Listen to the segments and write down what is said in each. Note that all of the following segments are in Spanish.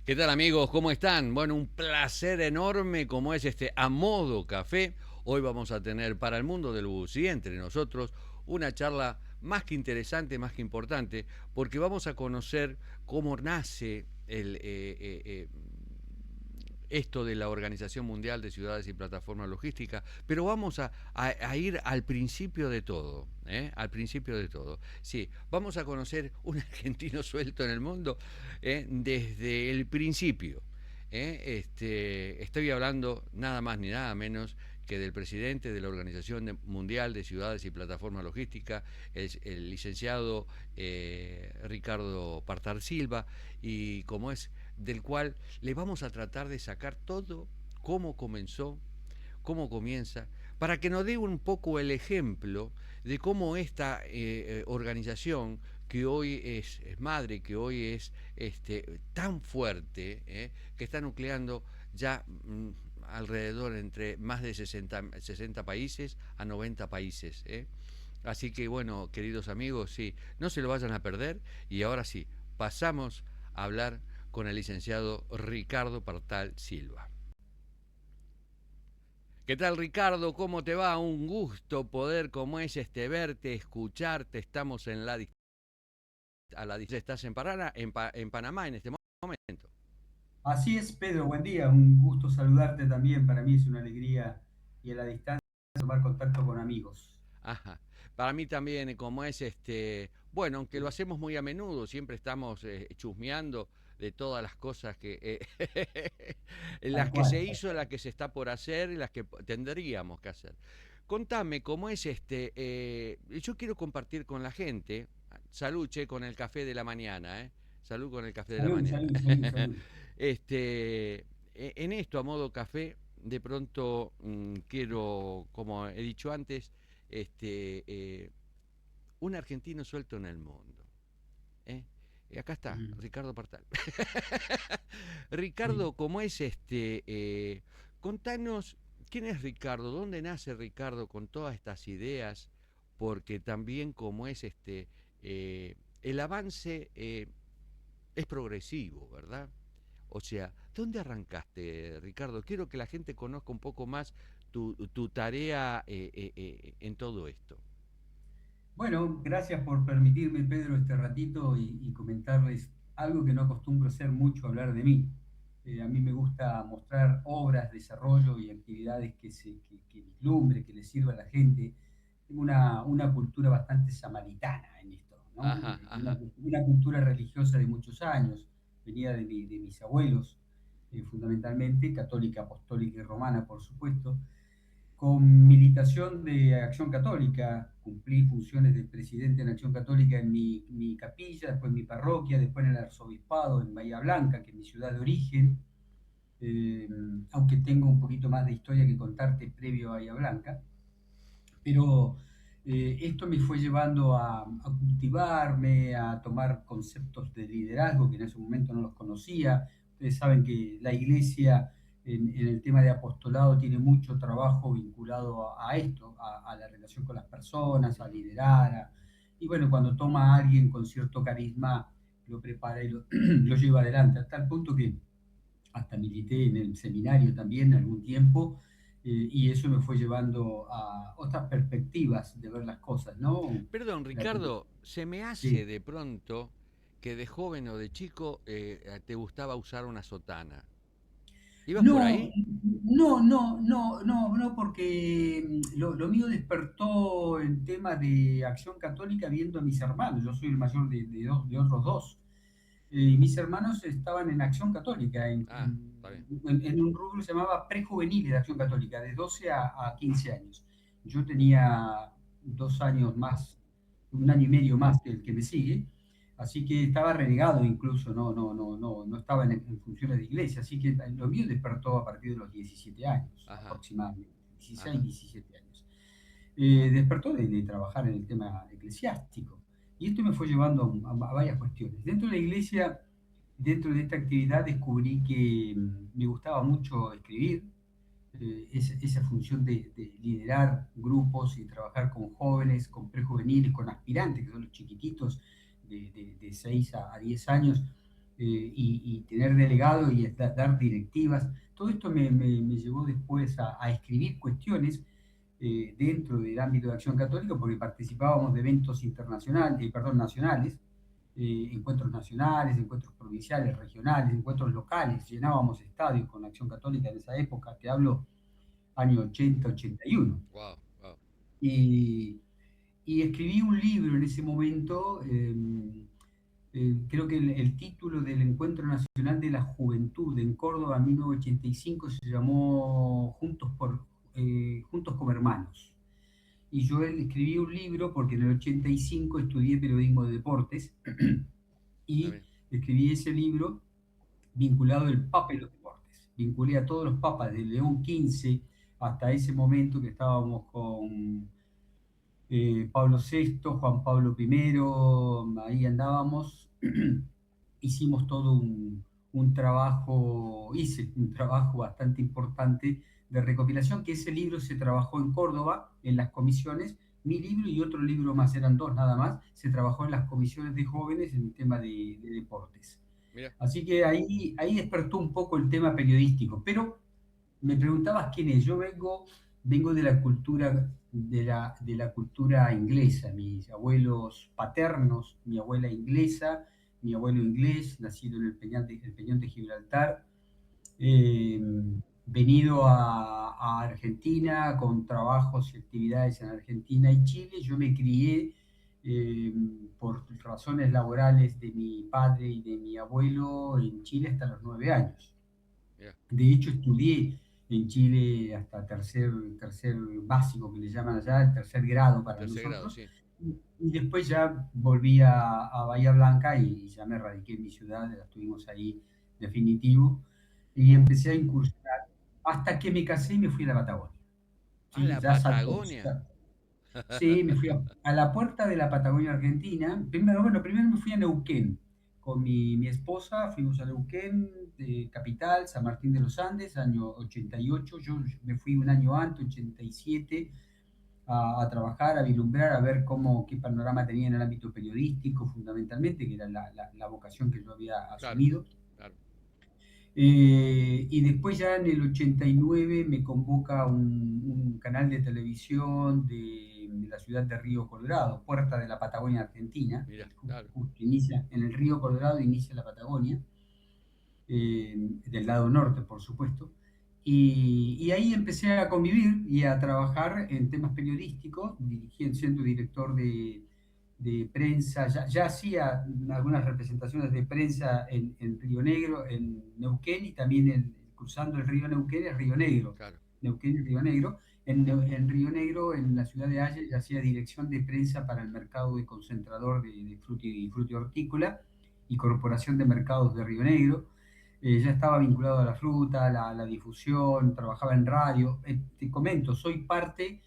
¿Qué tal amigos? ¿Cómo están? Bueno, un placer enorme como es A Modo Café. Hoy vamos a tener para el mundo del bucí entre nosotros una charla más que interesante, más que importante, porque vamos a conocer cómo nace esto de la Organización Mundial de Ciudades y Plataformas Logísticas, pero vamos a ir al principio de todo, ¿eh? Al principio de todo. Sí, vamos a conocer un argentino suelto en el mundo, desde el principio. Estoy hablando nada más ni nada menos que del presidente de la Mundial de Ciudades y Plataformas Logísticas, el licenciado Ricardo Partar Silva, y como es del cual le vamos a tratar de sacar todo, cómo comenzó, cómo comienza, para que nos dé un poco el ejemplo de cómo esta organización que hoy es madre, que hoy es tan fuerte, que está nucleando ya alrededor entre más de 60 países a 90 países. Así que bueno, queridos amigos, sí, no se lo vayan a perder y ahora sí, pasamos a hablar con el licenciado Ricardo Partal Silva. ¿Qué tal, Ricardo? ¿Cómo te va? Un gusto poder, como es verte, escucharte. Estamos en a la estás en Paraná, en Panamá en este momento. Así es, Pedro, buen día. Un gusto saludarte también. Para mí es una alegría y a la distancia tomar contacto con amigos. Ajá. Para mí también, como es bueno, aunque lo hacemos muy a menudo, siempre estamos chusmeando de todas las cosas que Tal las que se cual. hizo, las que se está por hacer y las que tendríamos que hacer. Contame cómo es yo quiero compartir con la gente. Salud, che, con el café de la mañana, ¿eh? Salud con el café de la Salud, mañana. salud, salud, salud. En esto, a modo café, de pronto quiero, como he dicho antes, este, eh, un argentino suelto en el mundo. ¿Eh? Y acá está, Ujú. Ricardo Partal. Sí. Ricardo, ¿cómo es contanos, ¿quién es Ricardo? ¿Dónde nace Ricardo con todas estas ideas? Porque también como es el avance es progresivo, ¿verdad? O sea, ¿dónde arrancaste, Ricardo? Quiero que la gente conozca un poco más tu tarea en todo esto. Bueno, gracias por permitirme, Pedro, este ratito y comentarles algo que no acostumbro hacer mucho, hablar de mí. A mí me gusta mostrar obras, desarrollo y actividades que vislumbre, que le sirva a la gente. Tengo una cultura bastante samaritana en esto, ¿no? Ajá, Una, ajá. una cultura religiosa de muchos años, venía de mis abuelos, fundamentalmente, católica, apostólica y romana, por supuesto, con militación de Acción Católica. Cumplí funciones de presidente en Acción Católica en mi capilla, después en mi parroquia, después en el arzobispado en Bahía Blanca, que es mi ciudad de origen, eh, aunque tengo un poquito más de historia que contarte previo a Bahía Blanca. Pero esto me fue llevando a cultivarme, a tomar conceptos de liderazgo que en ese momento no los conocía. Ustedes saben que la iglesia en el tema de apostolado tiene mucho trabajo vinculado a esto, a la relación con las personas, a liderar. Y bueno, cuando toma a alguien con cierto carisma, lo prepara y lo lleva adelante, hasta el punto que hasta milité en el seminario también algún tiempo, y eso me fue llevando a otras perspectivas de ver las cosas, ¿no? Perdón, La- Ricardo, se me hace sí. de pronto que de joven o de chico te gustaba usar una sotana. ¿Ibas por No, ahí? no, porque lo mío despertó el tema de Acción Católica viendo a mis hermanos. Yo soy el mayor de otros dos. Mis hermanos estaban en Acción Católica, Ah, está bien. en un rubro que se llamaba prejuvenil de Acción Católica, de 12 a 15 años. Yo tenía 2 años más, un año y medio más que el que me sigue, así que estaba renegado incluso, no estaba en funciones de iglesia, así que lo mío despertó a partir de los 17 años Ajá, aproximadamente, 16, ajá. 17 años. Despertó de trabajar en el tema eclesiástico. Y esto me fue llevando a varias cuestiones. Dentro de la iglesia, dentro de esta actividad, descubrí que me gustaba mucho escribir, esa función de liderar grupos y trabajar con jóvenes, con prejuveniles, con aspirantes, que son los chiquititos de 6 a 10 años. y tener delegado y dar directivas. Todo esto me llevó después a escribir cuestiones dentro del ámbito de Acción Católica, porque participábamos de eventos internacionales, perdón, nacionales, encuentros nacionales, encuentros provinciales, regionales, encuentros locales, llenábamos estadios con Acción Católica en esa época, te hablo año 80, 81. Wow, wow. Y escribí un libro en ese momento, creo que el título del Encuentro Nacional de la Juventud en Córdoba en 1985 se llamó Juntos como Hermanos. Y yo escribí un libro porque en el 85 estudié periodismo de deportes y También. escribí ese libro vinculado al Papa y los deportes. Vinculé a todos los papas, de León XV hasta ese momento que estábamos con Pablo VI, Juan Pablo I, ahí andábamos. Hicimos todo hice un trabajo bastante importante de recopilación, que ese libro se trabajó en Córdoba, en las comisiones, mi libro y otro libro más, eran dos nada más, se trabajó en las comisiones de jóvenes en el tema de deportes. Mira, Así que ahí despertó un poco el tema periodístico, pero me preguntabas quién es. Yo vengo de la cultura, de la cultura inglesa. Mis abuelos paternos, mi abuela inglesa, mi abuelo inglés, nacido en el Peñón de Gibraltar, eh, venido a Argentina con trabajos y actividades en Argentina y Chile. Yo me crié eh, por razones laborales de mi padre y de mi abuelo en Chile hasta los 9 años. mira. De hecho, estudié en Chile hasta tercer básico, que le llaman allá, el tercer grado para Tercer grado, nosotros. sí. Y después ya volví a Bahía Blanca y ya me radiqué en mi ciudad, la estuvimos ahí definitivo. Y empecé a incursionar hasta que me casé y me fui a la Patagonia. Ah, ¿Sí? la Ya saltó. Patagonia. Sí, me fui a la puerta de la Patagonia Argentina. Primero me fui a Neuquén con mi esposa, fuimos a Neuquén, de capital, San Martín de los Andes, año 88. Yo me fui un año antes, 87, a trabajar, a vislumbrar, a ver qué panorama tenía en el ámbito periodístico, fundamentalmente, que era la vocación que yo había Claro, asumido. claro. Y después ya en el 89 me convoca un canal de televisión de la ciudad de Río Colorado, puerta de la Patagonia Argentina. Mira, claro. Justo inicia en el Río Colorado, inicia la Patagonia, del lado norte, por supuesto. Y ahí empecé a convivir y a trabajar en temas periodísticos, siendo director de prensa. Ya hacía algunas representaciones de prensa en Río Negro, en Neuquén, y también cruzando el río Neuquén, el Río Negro. Claro. Neuquén y Río Negro. En Río Negro, en la ciudad de Halle, ya hacía dirección de prensa para el mercado de concentrador de fruti hortícola y Corporación de Mercados de Río Negro. Ya estaba vinculado a la fruta, la difusión, trabajaba en radio. Te comento, soy parte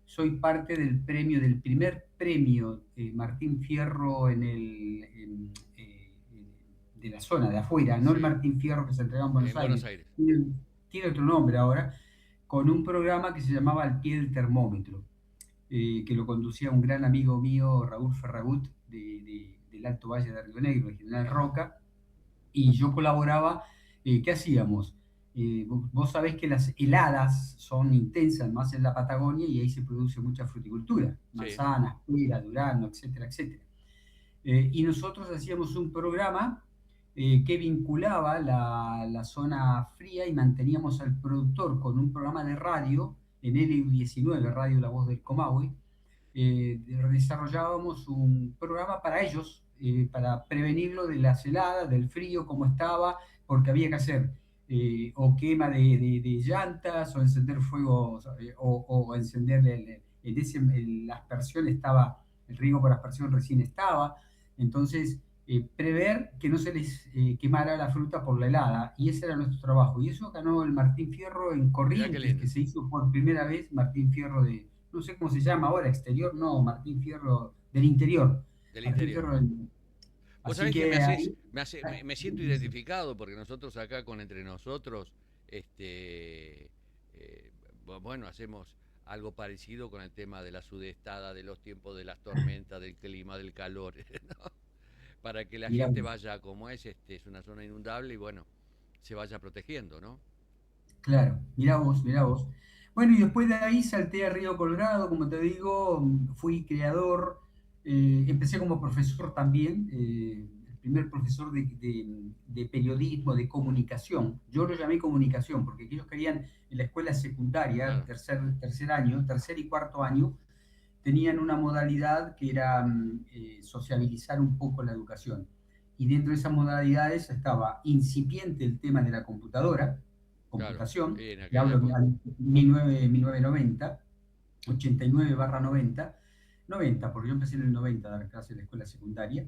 del primer premio Martín Fierro de la zona de afuera, no el Sí. Martín Fierro que se entregaba en Buenos En Buenos Aires. Aires. Tiene otro nombre ahora, con un programa que se llamaba Al pie del termómetro, que lo conducía un gran amigo mío, Raúl Ferragut, del Alto Valle de Río Negro, de General Roca, y yo colaboraba. ¿Qué hacíamos? Vos sabés que las heladas son intensas más en la Patagonia y ahí se produce mucha fruticultura, Sí, manzanas, pera, durazno, etcétera, etcétera. Y nosotros hacíamos un programa que vinculaba la zona fría y manteníamos al productor con un programa de radio en LU19, Radio La Voz del Comahue. Desarrollábamos un programa para ellos, para prevenirlo de las heladas, del frío, cómo estaba, porque había que hacer o quema de llantas, o encender fuego, o encender la aspersión estaba, el riego por aspersión recién estaba. Entonces, prever que no se les quemara la fruta por la helada, y ese era nuestro trabajo. Y eso ganó el Martín Fierro en mirá qué Corrientes, lindo. que se hizo por primera vez, Martín Fierro no sé cómo se llama ahora, exterior, no, Martín Fierro del interior. Del Martín interior. Fierro Vos Así sabés que me que haces, ahí. me siento identificado porque nosotros acá con Entre Nosotros, bueno, hacemos algo parecido con el tema de la sudestada, de los tiempos de las tormentas, del clima, del calor, ¿no? para que la Mirá gente vos, vaya, como es una zona inundable y bueno, se vaya protegiendo, ¿no? claro, mirá vos, mirá vos. Bueno, y después de ahí salté a Río Colorado, como te digo, fui creador, empecé como profesor también, el primer profesor de periodismo, de comunicación. Yo lo llamé comunicación porque ellos querían en la escuela secundaria, Claro, tercer año, tercer y cuarto año, tenían una modalidad que era sociabilizar un poco la educación. Y dentro de esas modalidades estaba incipiente el tema de la computadora, claro. computación, Y en y aquella hablo época, de 1990, 89/90, 90, porque yo empecé en el 90 a dar clases en la escuela secundaria,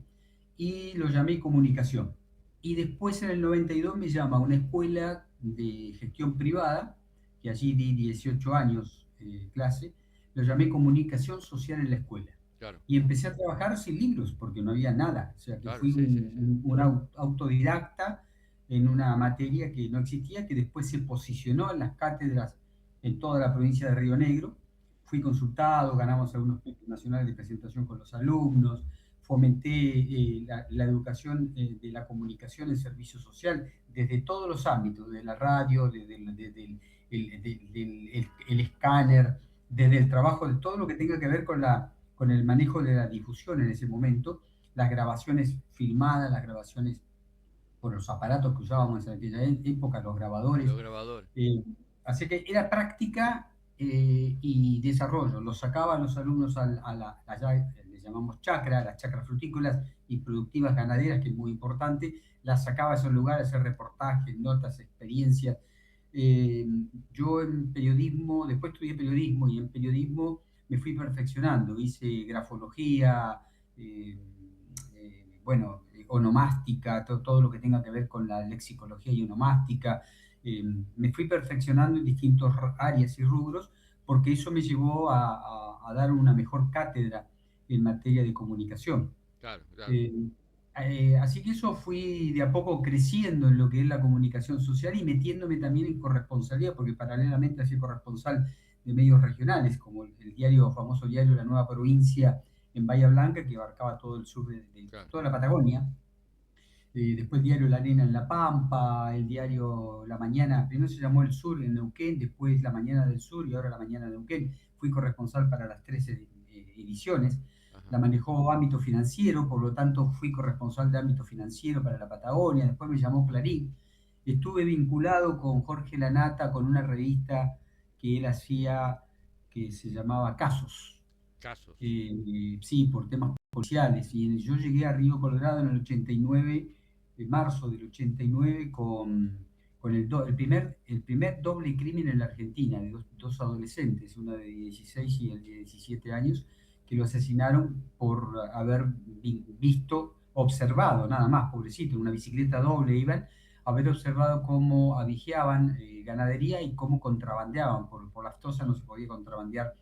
y lo llamé comunicación. Y después en el 92 me llama a una escuela de gestión privada, que allí di 18 años clase, lo llamé comunicación social en la escuela. claro, Y empecé a trabajar sin libros, porque no había nada. O sea, que claro, fui sí, sí, sí. un autodidacta en una materia que no existía, que después se posicionó en las cátedras en toda la provincia de Río Negro. Fui consultado, ganamos algunos premios nacionales de presentación con los alumnos, fomenté la educación de la comunicación en servicio social desde todos los ámbitos, de la radio, desde el escáner, desde el trabajo, de todo lo que tenga que ver con el manejo de la difusión en ese momento, las grabaciones filmadas, las grabaciones por los aparatos que usábamos en aquella época, los grabadores. Los grabadores. Eh, Así que era práctica y desarrollo. Los sacaban los alumnos allá le llamamos chacra, las chacras frutícolas y productivas ganaderas, que es muy importante. Las sacaba a esos lugares, hacer reportajes, notas, experiencias. Eh, yo en periodismo, después estudié periodismo y en periodismo me fui perfeccionando. Hice grafología, eh, bueno, onomástica, todo lo que tenga que ver con la lexicología y onomástica. Me fui perfeccionando en distintas áreas y rubros porque eso me llevó a dar una mejor cátedra en materia de comunicación. Claro, claro. Eh, Así que eso fui de a poco creciendo en lo que es la comunicación social y metiéndome también en corresponsabilidad, porque paralelamente hacía corresponsal de medios regionales, como el diario, famoso diario La Nueva Provincia en Bahía Blanca, que abarcaba todo el sur de Claro. toda la Patagonia. Después el diario La Arena en La Pampa, el diario La Mañana, primero se llamó El Sur en Neuquén, después La Mañana del Sur y ahora La Mañana de Neuquén. Fui corresponsal para las 13 ediciones. Ajá. La manejó ámbito financiero, por lo tanto fui corresponsal de ámbito financiero para la Patagonia, después me llamó Clarín. Estuve vinculado con Jorge Lanata con una revista que él hacía que se llamaba Casos, Casos. sí, por temas policiales. Y yo llegué a Río Colorado en el 89, en marzo del 89, con el primer doble crimen en la Argentina, de dos adolescentes, una de 16 y el de 17 años, que lo asesinaron por haber visto, observado, nada más, pobrecito, en una bicicleta doble iban, haber observado cómo avigiaban ganadería y cómo contrabandeaban. Por las tosas no se podía contrabandear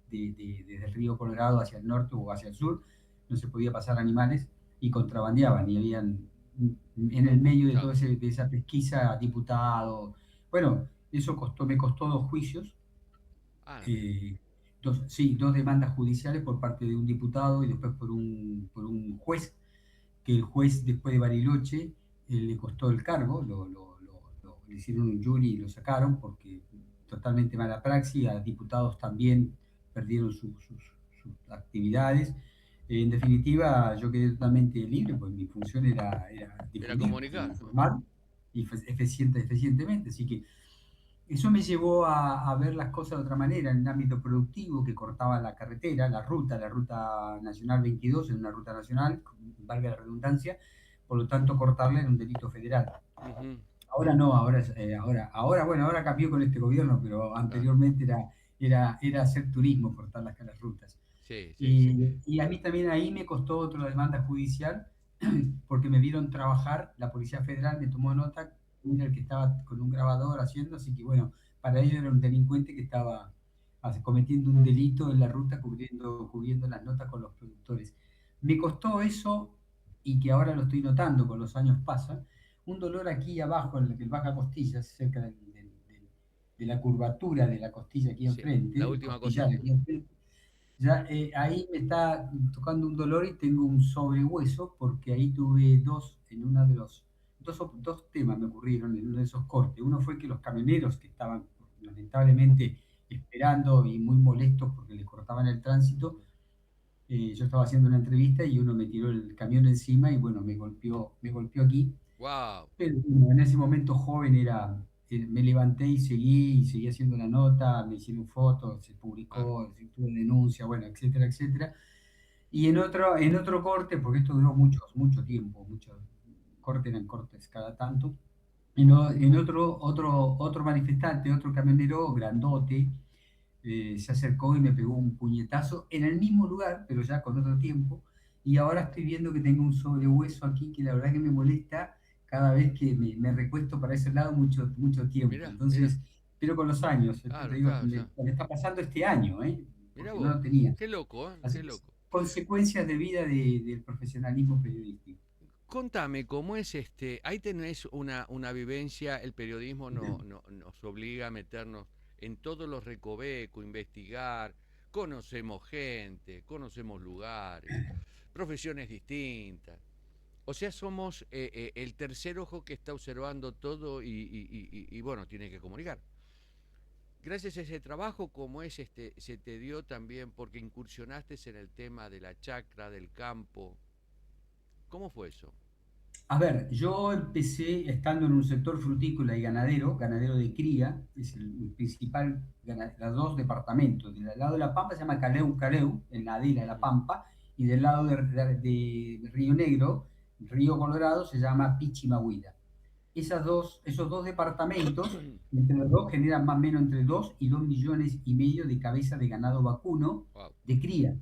desde el río Colorado hacia el norte o hacia el sur, no se podía pasar animales y contrabandeaban y habían en el medio de Claro. toda de esa pesquisa diputados. Bueno, eso me costó dos juicios, Ah, eh, sí, dos demandas judiciales por parte de un diputado y después por un juez, que el juez después de Bariloche le costó el cargo, le hicieron un jury y lo sacaron porque totalmente mala praxis, a diputados también perdieron sus actividades. En definitiva, yo quedé totalmente libre, pues mi función era era difundir, comunicar. Ajá. informar y eficientemente. Así que eso me llevó a ver las cosas de otra manera, en el ámbito productivo, que cortaba la carretera, la ruta nacional 22, en una ruta nacional, valga la redundancia, por lo tanto cortarla era un delito federal. Ujú. Ahora no, ahora cambió con este gobierno, pero Claro. anteriormente era hacer turismo, cortar las rutas. Sí, sí, sí. Y a mí también ahí me costó otra demanda judicial, porque me vieron trabajar, la Policía Federal me tomó nota, era el que estaba con un grabador haciendo, así que bueno, para ellos era un delincuente que estaba cometiendo un delito en la ruta, cubriendo las notas con los productores. Me costó eso, y que ahora lo estoy notando, con los años pasan, un dolor aquí abajo, en el baja costilla, cerca de la curvatura de la costilla aquí Sí. enfrente, La el última costillar costilla. aquí enfrente, Ya, ahí me está tocando un dolor y tengo un sobrehueso porque ahí tuve dos, en uno de los, dos temas me ocurrieron en uno de esos cortes. Uno fue que los camioneros que estaban lamentablemente esperando y muy molestos porque les cortaban el tránsito, yo estaba haciendo una entrevista y uno me tiró el camión encima y bueno, me golpeó aquí. Wow. Pero bueno, en ese momento joven me levanté y seguí haciendo la nota, me hicieron fotos, se Claro. publicó, se tuvo denuncia, bueno, etcétera, etcétera. Y en otro corte, porque esto duró mucho tiempo, muchos cortes eran cortes cada tanto, en otro manifestante, otro camionero grandote, se acercó y me pegó un puñetazo en el mismo lugar, pero ya con otro tiempo. Y ahora estoy viendo que tengo un sobrehueso aquí que la verdad que me molesta cada vez que me recuesto para ese lado mucho tiempo. Mirá, mirá. Entonces, pero con los años, esto te Claro, digo, claro, ya. me está pasando este año, Mirá porque no vos. lo tenía. Qué loco, ¿eh? Así Qué que loco. consecuencias de vida del profesionalismo periodístico. Contame, ¿cómo es ahí tenés una vivencia, el periodismo nos obliga a meternos en todos los recovecos, investigar, conocemos gente, conocemos lugares, profesiones distintas. O sea, somos el tercer ojo que está observando todo y, bueno, tiene que comunicar. Gracias a ese trabajo, como es se te dio también porque incursionaste en el tema de la chacra, del campo. ¿Cómo fue eso? A ver, yo empecé estando en un sector frutícola y ganadero, ganadero de cría, es el principal, los dos departamentos. Del lado de La Pampa se llama Caleu, Caleu, en la adela de La Ujú. Pampa, y del lado de Río Negro, Río Colorado, se llama Pichimahuida. Esos dos departamentos, entre los dos, generan más o menos entre 2 y 2,5 millones de cabezas de ganado vacuno Wow. de cría,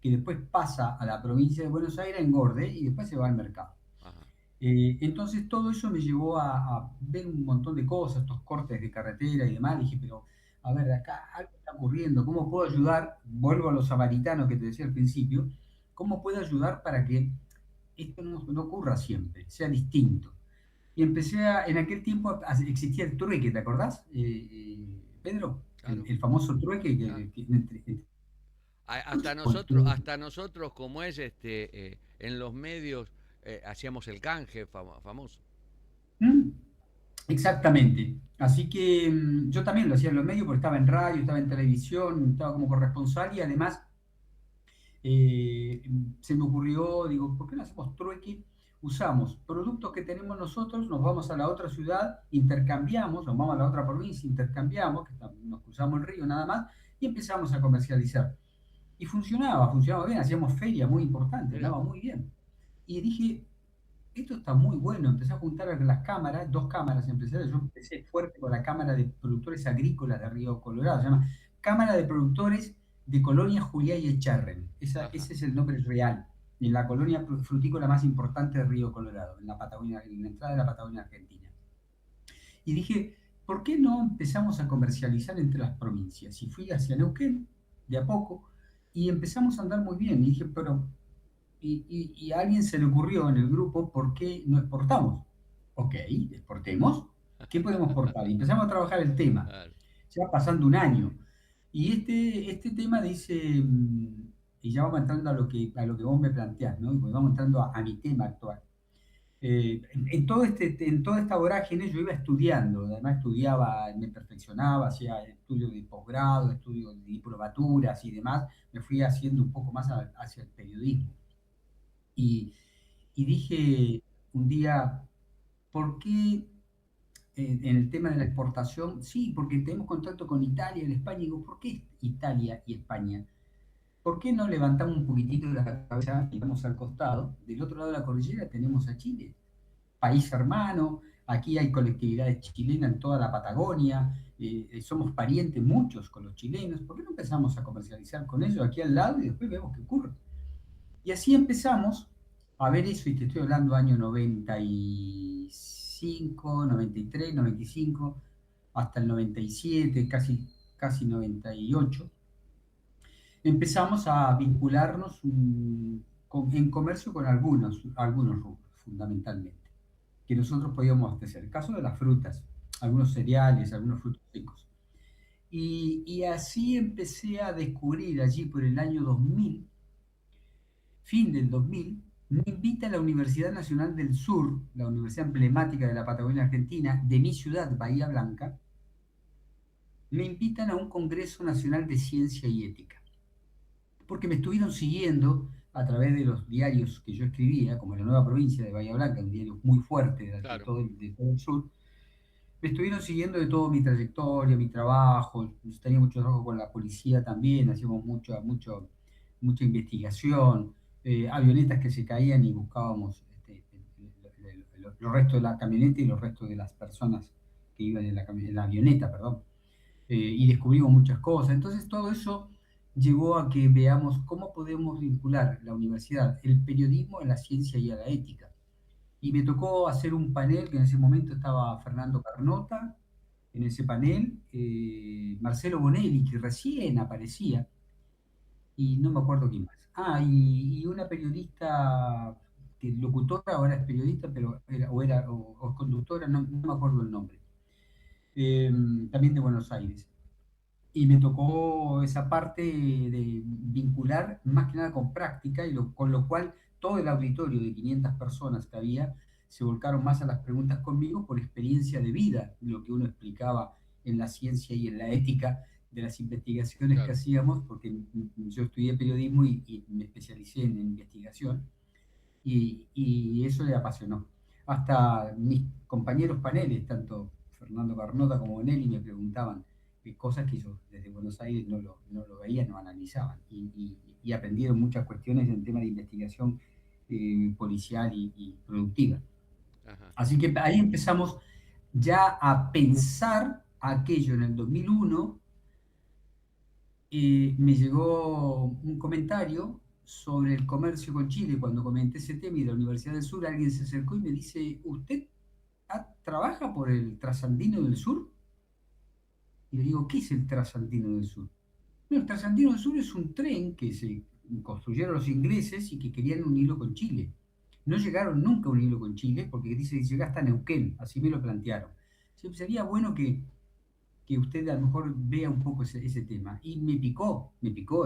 que después pasa a la provincia de Buenos Aires, engorde, y después se va al mercado. Ajá. Entonces todo eso me llevó a ver un montón de cosas, estos cortes de carretera y demás. Dije, pero a ver, acá algo está ocurriendo, ¿cómo puedo ayudar? Vuelvo a los samaritanos que te decía al principio, ¿cómo puedo ayudar para que esto no ocurra siempre, sea distinto? Y en aquel tiempo existía el trueque, ¿te acordás, Pedro? El, Claro, el famoso trueque claro. Hasta nosotros, como es en los medios, hacíamos el canje famoso. ¿Mm? Exactamente. Así que yo también lo hacía en los medios porque estaba en radio, estaba en televisión, estaba como corresponsal y además eh, se me ocurrió, digo, ¿por qué no hacemos trueque? Usamos productos que tenemos nosotros, nos vamos a la otra ciudad, intercambiamos, nos vamos a la otra provincia, intercambiamos, nos cruzamos el río nada más y empezamos a comercializar. Y funcionaba bien, hacíamos feria muy importante, Mira, andaba muy bien. Y dije, esto está muy bueno. Empecé a juntar las cámaras, dos cámaras empresariales. Yo empecé fuerte con la Cámara de Productores Agrícolas de Río Colorado. Se llama Cámara de Productores de Colonia Juliá y Echarren. ajá. Ese es el nombre real. En la colonia frutícola más importante de Río Colorado, en la Patagonia, en la entrada de la Patagonia Argentina. Y dije, ¿por qué no empezamos a comercializar entre las provincias? Y fui hacia Neuquén, de a poco, y empezamos a andar muy bien. Y dije, pero y a alguien se le ocurrió en el grupo, ¿por qué no exportamos? Ok, exportemos. ¿Qué podemos exportar? Y empezamos a trabajar el tema. Claro. Ya pasando un año. Y este tema dice, y ya vamos entrando a lo que vos me planteás, ¿no? Y pues vamos entrando a mi tema actual. En toda esta vorágine yo iba estudiando, además estudiaba, me perfeccionaba, hacía estudios de posgrado, estudios de diplomaturas y demás, me fui haciendo un poco más hacia el periodismo. Y, y dije un día, ¿por qué en el tema de la exportación? Sí, porque tenemos contacto con Italia y España. Y digo, ¿por qué Italia y España? ¿Por qué no levantamos un poquitito la cabeza y vamos al costado? Del otro lado de la cordillera tenemos a Chile, país hermano. Aquí hay colectividades chilenas en toda la Patagonia. Somos parientes muchos con los chilenos. ¿Por qué no empezamos a comercializar con ellos aquí al lado y después vemos qué ocurre? Y así empezamos a ver eso, y te estoy hablando año 95, 93, 95, hasta el 97, casi 98. Empezamos a vincularnos en comercio con algunos rubros, fundamentalmente, que nosotros podíamos abastecer. El caso de las frutas, algunos cereales, algunos frutos secos. Y así empecé a descubrir allí por el año 2000, fin del 2000, me invita a la Universidad Nacional del Sur, la universidad emblemática de la Patagonia Argentina, de mi ciudad, Bahía Blanca, me invitan a un Congreso Nacional de Ciencia y Ética, porque me estuvieron siguiendo a través de los diarios que yo escribía, como La Nueva Provincia de Bahía Blanca, un diario muy fuerte Claro. de todo el sur. Me estuvieron siguiendo de todo mi trayectoria, mi trabajo. Yo tenía mucho trabajo con la policía también, hacíamos mucha investigación, avionetas que se caían y buscábamos los restos de la camioneta y los restos de las personas que iban en la avioneta, perdón. Y descubrimos muchas cosas. Entonces todo eso llevó a que veamos cómo podemos vincular la universidad, el periodismo a la ciencia y a la ética. Y me tocó hacer un panel que en ese momento estaba Fernando Carnota en ese panel, Marcelo Bonelli, que recién aparecía, y no me acuerdo quién más. Y una periodista, que locutora, ahora es periodista, pero o conductora, no me acuerdo el nombre, eh, también de Buenos Aires. Y me tocó esa parte de vincular más que nada con práctica, con lo cual todo el auditorio de 500 personas que había se volcaron más a las preguntas conmigo por experiencia de vida, lo que uno explicaba en la ciencia y en la ética de las investigaciones que Claro. hacíamos, porque yo estudié periodismo y me especialicé en investigación, y eso le apasionó. Hasta mis compañeros paneles, tanto Fernando Carnota como Bonelli, me preguntaban cosas que yo desde Buenos Aires no lo veía, no analizaban, y aprendieron muchas cuestiones en tema de investigación policial y productiva. Ajá. Así que ahí empezamos ya a pensar aquello en el 2001. Me llegó un comentario sobre el comercio con Chile. Cuando comenté ese tema y de la Universidad del Sur, alguien se acercó y me dice, ¿usted trabaja por el Trasandino del Sur? Y le digo, ¿qué es el Trasandino del Sur? No, el Trasandino del Sur es un tren que se construyeron los ingleses y que querían unirlo con Chile. No llegaron nunca a unirlo con Chile porque dice que llega hasta Neuquén, así me lo plantearon. Sería bueno que usted a lo mejor vea un poco ese tema. Y me picó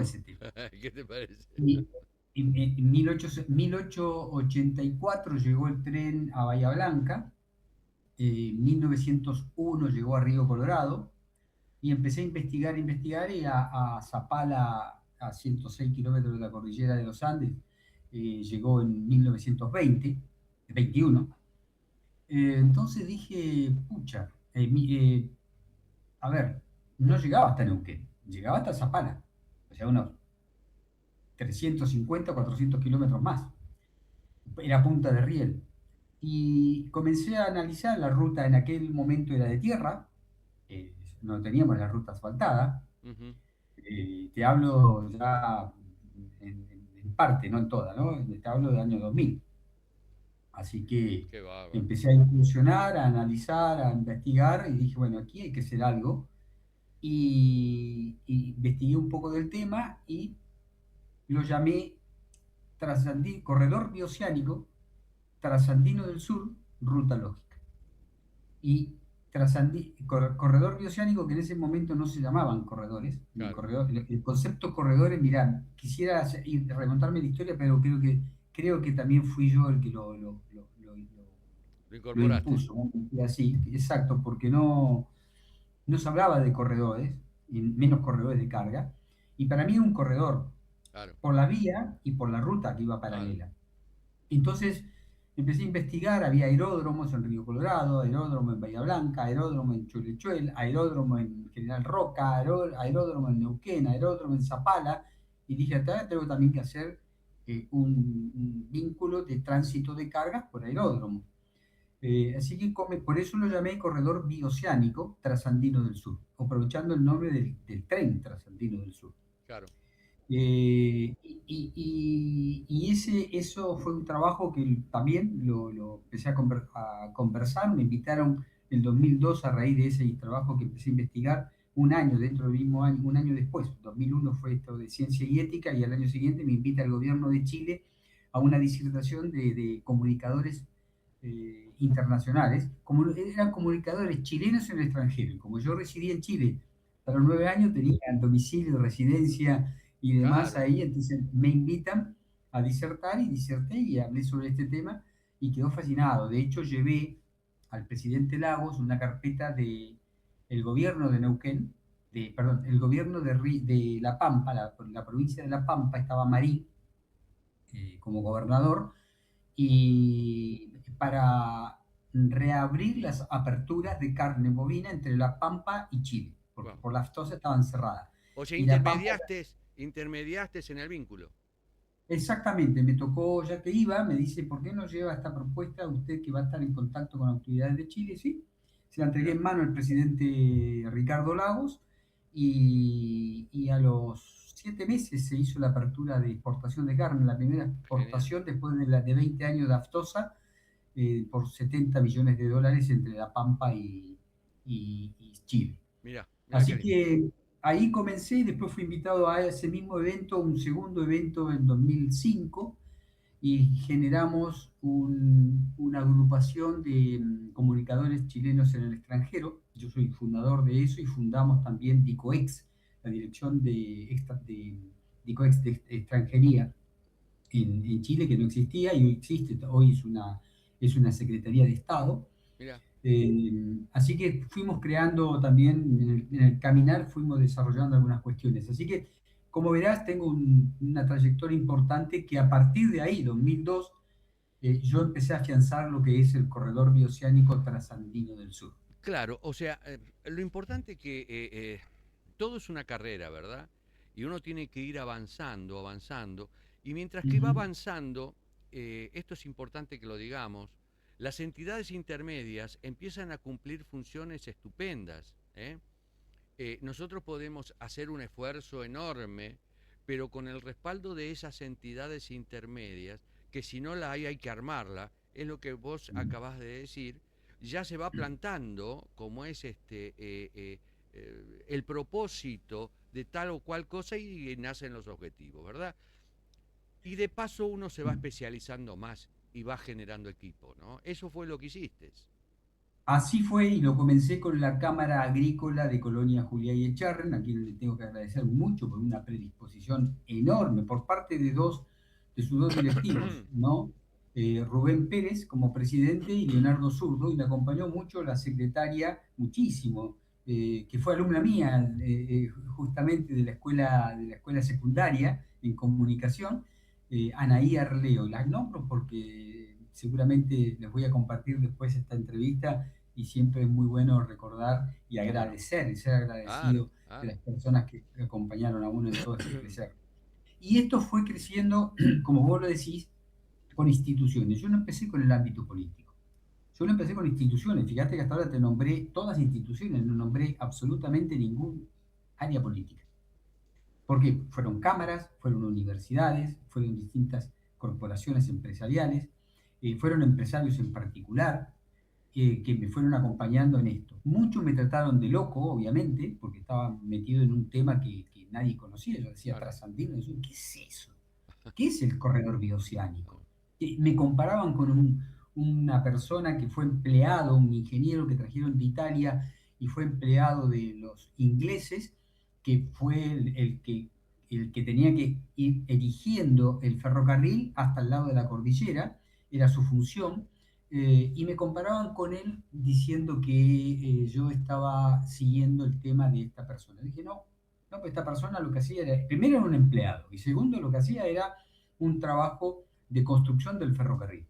ese tema. ¿Qué te parece? Y en 1884 llegó el tren a Bahía Blanca, en 1901 llegó a Río Colorado, y empecé a investigar y a Zapala, a 106 kilómetros de la cordillera de los Andes, llegó en 1920, 21. Entonces dije, pucha, a ver, no llegaba hasta Neuquén, llegaba hasta Zapala, o sea, unos 350, 400 kilómetros más. Era punta de riel. Y comencé a analizar la ruta, en aquel momento era de tierra, no teníamos la ruta asfaltada. Ujú. Te hablo ya en parte, no en toda, ¿no? Te hablo del año 2000. Así que Qué bárbaro. empecé a incursionar, a analizar, a investigar y dije, bueno, aquí hay que hacer algo. Y investigué un poco del tema y lo llamé Corredor Bioceánico Trasandino del Sur, Ruta Lógica. Y corredor bioceánico, que en ese momento no se llamaban corredores. Claro. El concepto corredores, mirá, quisiera remontarme la historia, pero creo que también fui yo el que Lo lo incorporaste. impuso, ¿no? Y así, exacto, porque no se hablaba de corredores, y menos corredores de carga. Y para mí un corredor Claro, por la vía y por la ruta que iba claro. paralela. Entonces empecé a investigar, había aeródromos en Río Colorado, aeródromo en Bahía Blanca, aeródromo en Chulechuel, aeródromo en General Roca, aeródromo en Neuquén, aeródromo en Zapala, y dije, acá tengo también que hacer un vínculo de tránsito de cargas por aeródromo. Así que por eso lo llamé Corredor Bioceánico Trasandino del Sur, aprovechando el nombre del tren Trasandino del Sur. Claro. Eso fue un trabajo que también lo empecé a conversar. Me invitaron en el 2002 a raíz de ese trabajo que empecé a investigar un año, dentro del mismo año, un año después. 2001 fue esto de ciencia y ética y al año siguiente me invita el gobierno de Chile a una disertación de comunicadores internacionales, como eran comunicadores chilenos en el extranjero. Como yo residía en Chile hasta los 9 años tenía domicilio, residencia y demás Claro. ahí, entonces me invitan a disertar y diserté y hablé sobre este tema y quedó fascinado. De hecho, llevé al presidente Lagos una carpeta de el gobierno de Neuquén, perdón, el gobierno de La Pampa, la provincia de La Pampa, estaba Marín como gobernador, y para reabrir las aperturas de carne bovina entre La Pampa y Chile, porque Wow. por la aftosa estaban cerradas. O sea, Y La Pampa, intermediaste en el vínculo. exactamente, me tocó, ya que iba, me dice, ¿por qué no lleva esta propuesta usted que va a estar en contacto con autoridades de Chile? Sí, se la entregué Mira, en mano al presidente Ricardo Lagos y a los 7 meses se hizo la apertura de exportación de carne, la primera genial. exportación después de 20 años de aftosa, por 70 millones de dólares entre La Pampa y Chile. Mira, mira qué Así lindo. que ahí comencé y después fui invitado a ese mismo evento, un segundo evento en 2005, y generamos una agrupación de comunicadores chilenos en el extranjero. Yo soy fundador de eso y fundamos también DICOEX, la dirección de DICOEX de extranjería en Chile, que no existía y hoy existe, hoy es una Secretaría de Estado. Mira, Así que fuimos creando también, en el caminar fuimos desarrollando algunas cuestiones. Así que, como verás, tengo una trayectoria importante que a partir de ahí, 2002, yo empecé a afianzar lo que es el corredor bioceánico trasandino del sur. claro, o sea, lo importante que todo es una carrera, ¿verdad? Y uno tiene que ir avanzando, avanzando. Y mientras que va Ujú. avanzando, esto es importante que lo digamos, las entidades intermedias empiezan a cumplir funciones estupendas. Nosotros podemos hacer un esfuerzo enorme, pero con el respaldo de esas entidades intermedias, que si no la hay que armarla, es lo que vos acabas de decir, ya se va plantando como es el propósito de tal o cual cosa y nacen los objetivos, ¿verdad? Y de paso uno se va especializando más y va generando equipo, ¿no? Eso fue lo que hiciste. Así fue y lo comencé con la Cámara Agrícola de Colonia Juliá y Echarren, a quien le tengo que agradecer mucho por una predisposición enorme por parte de sus dos directivos, ¿no? Rubén Pérez como presidente y Leonardo Zurdo, y me acompañó mucho la secretaria, muchísimo, que fue alumna mía, justamente de la escuela secundaria en comunicación, Anaí Arleo. Las nombro porque seguramente les voy a compartir después esta entrevista, y siempre es muy bueno recordar y ¿Cómo no? agradecer y ser Claro, agradecido de claro. las personas que acompañaron a uno en todo este crecer. Y esto fue creciendo, como vos lo decís, con instituciones. Yo no empecé con el ámbito político. Yo no empecé con instituciones. Fíjate que hasta ahora te nombré todas instituciones, no nombré absolutamente ningún área política. Porque fueron cámaras, fueron universidades, fueron distintas corporaciones empresariales, fueron empresarios en particular, que me fueron acompañando en esto. Muchos me trataron de loco, obviamente, porque estaba metido en un tema que nadie conocía. Yo decía, Claro. trasandino, ¿qué es eso? ¿Qué es el corredor bioceánico? No, Me comparaban con una persona que fue empleado, un ingeniero que trajeron de Italia y fue empleado de los ingleses, que fue el que tenía que ir erigiendo el ferrocarril hasta el lado de la cordillera, era su función, y me comparaban con él diciendo que yo estaba siguiendo el tema de esta persona. Dije, no, no, pues esta persona lo que hacía era, primero era un empleado, y segundo lo que hacía era un trabajo de construcción del ferrocarril.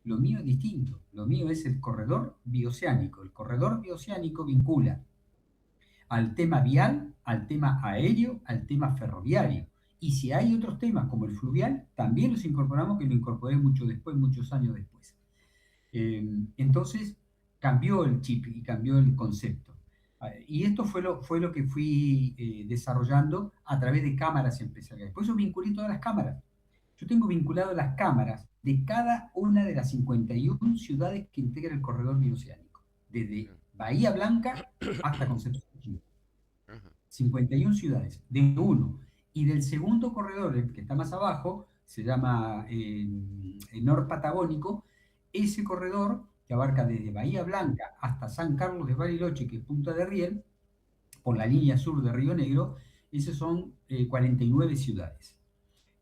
Lo mío es distinto, lo mío es el corredor bioceánico. El corredor bioceánico vincula al tema vial, al tema aéreo, al tema ferroviario. Y si hay otros temas como el fluvial, también los incorporamos, que lo incorporé mucho después, muchos años después. Entonces cambió el chip y cambió el concepto. Y esto fue lo que fui desarrollando a través de cámaras empresariales. Por eso vinculé todas las cámaras. Yo tengo vinculado las cámaras de cada una de las 51 ciudades que integran el corredor bioceánico, desde no. Bahía Blanca hasta Concepción. Ajá. 51 ciudades, de uno. Y del segundo corredor, el que está más abajo, se llama el Norpatagónico. Ese corredor, que abarca desde Bahía Blanca hasta San Carlos de Bariloche, que es Punta de Riel, por la línea sur de Río Negro, esas son 49 ciudades.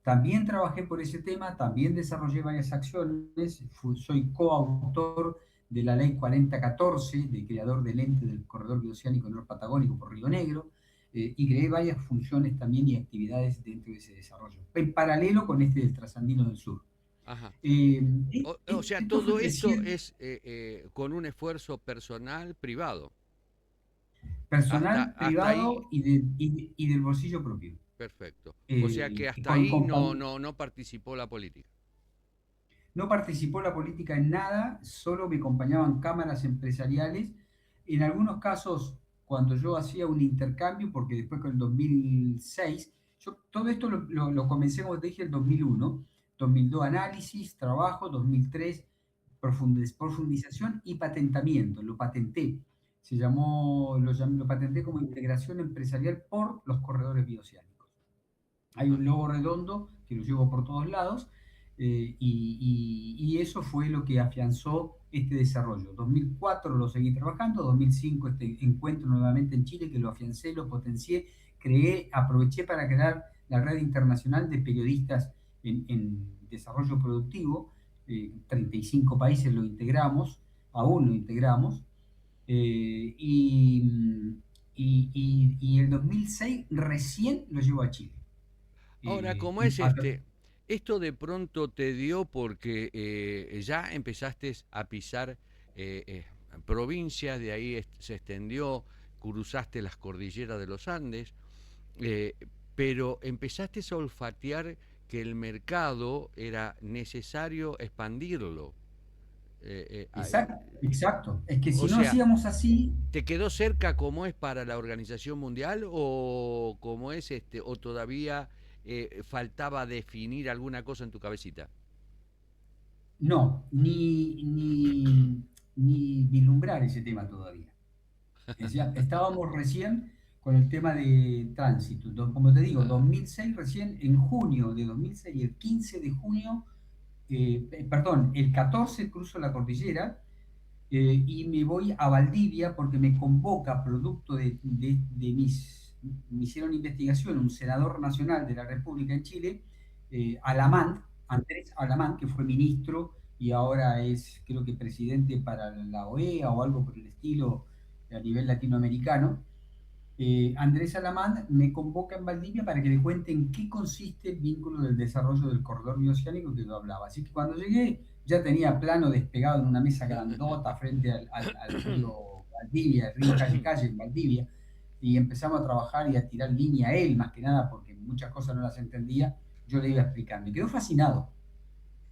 También trabajé por ese tema, también desarrollé varias acciones, soy coautor de la ley 4014, de creador del ente del corredor bioceánico norpatagónico por Río Negro, y creé varias funciones también y actividades dentro de ese desarrollo, en paralelo con este del Trasandino del Sur. Ajá. Eh, O sea, Esto fue todo esto creciendo, es con un esfuerzo personal privado. personal, Hasta ahí, privado y del bolsillo propio. perfecto. O sea que hasta Con ahí compañía. no participó la política. No participó la política en nada, solo me acompañaban cámaras empresariales. En algunos casos, cuando yo hacía un intercambio, porque después con el 2006, yo todo esto lo comencé, como te dije, el 2001, 2002 análisis, trabajo, 2003 profundización y patentamiento, lo patenté. Lo patenté como integración empresarial por los corredores bioceánicos. Hay Ajá. un logo redondo que lo llevo por todos lados, y eso fue lo que afianzó este desarrollo. 2004 lo seguí trabajando, 2005 este encuentro nuevamente en Chile que lo afiancé, lo potencié, aproveché para crear la red internacional de periodistas en desarrollo productivo, 35 países lo integramos, aún lo integramos, eh, y, y el 2006 recién lo llevo a Chile. Ahora, Eh, ¿cómo y es a- esto de pronto te dio porque ya empezaste a pisar provincias, de ahí se extendió, cruzaste las cordilleras de los Andes, eh, pero empezaste a olfatear que el mercado era necesario expandirlo. Eh, eh, a- exacto, exacto. Es que o si no sea, hacíamos así, ¿te quedó cerca como es para la Organización Mundial o como es o todavía faltaba definir alguna cosa en tu cabecita? no, ni vislumbrar ese tema todavía. Estábamos recién con el tema de tránsito. Como te digo, Ah, 2006 recién en junio de 2006, el 15 de junio, perdón, el 14 cruzo la cordillera, y me voy a Valdivia porque me convoca, producto me hicieron investigación, un senador nacional de la República en Chile, Alamán, Andrés Alamán, que fue ministro y ahora es, creo que presidente para la OEA o algo por el estilo a nivel latinoamericano. Andrés Alamán me convoca en Valdivia para que le cuente en qué consiste el vínculo del desarrollo del corredor bioceánico que yo hablaba. Así que cuando llegué ya tenía plano despegado en una mesa grandota frente al río Valdivia, el río Calle Calle en Valdivia, y empezamos a trabajar y a tirar línea a él, más que nada porque muchas cosas no las entendía, yo le iba explicando. Me quedó fascinado.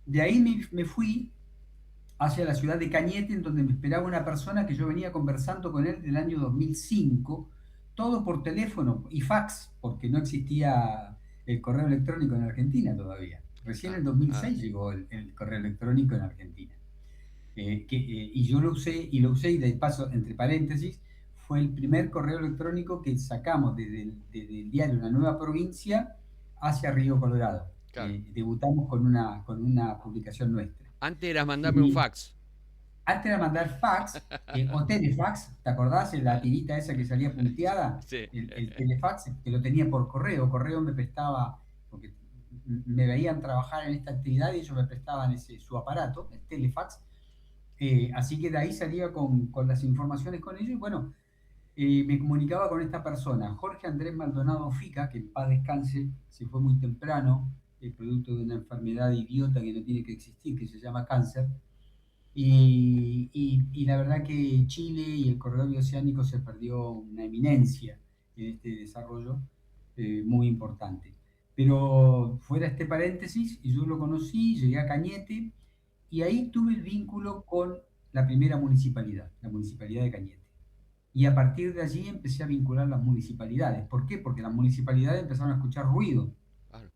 De ahí me fui hacia la ciudad de Cañete, en donde me esperaba una persona que yo venía conversando con él del año 2005, todo por teléfono y fax, porque no existía el correo electrónico en Argentina todavía. Recién en ah, el ah, 2006 llegó el correo electrónico en Argentina. Y yo lo usé, y de paso, entre paréntesis, fue el primer correo electrónico que sacamos desde el diario La Nueva Provincia hacia Río Colorado. claro. Debutamos con una publicación nuestra. Antes eras mandarme un Y fax. antes era mandar fax, o telefax, ¿te acordás? La tirita esa que salía punteada, Sí. el telefax, que lo tenía por correo. Correo me prestaba, porque me veían trabajar en esta actividad y ellos me prestaban su aparato, el telefax. Así que de ahí salía con las informaciones con ellos y bueno, me comunicaba con esta persona, Jorge Andrés Maldonado Fica, que en paz descanse, se fue muy temprano, producto de una enfermedad idiota que no tiene que existir, que se llama cáncer. Y la verdad que Chile y el corredor bioceánico se perdió una eminencia en este desarrollo, muy importante. Pero fuera este paréntesis, y yo lo conocí, llegué a Cañete y ahí tuve el vínculo con la primera municipalidad, la municipalidad de Cañete. Y a partir de allí empecé a vincular las municipalidades. ¿Por qué? Porque las municipalidades empezaron a escuchar ruido Claro.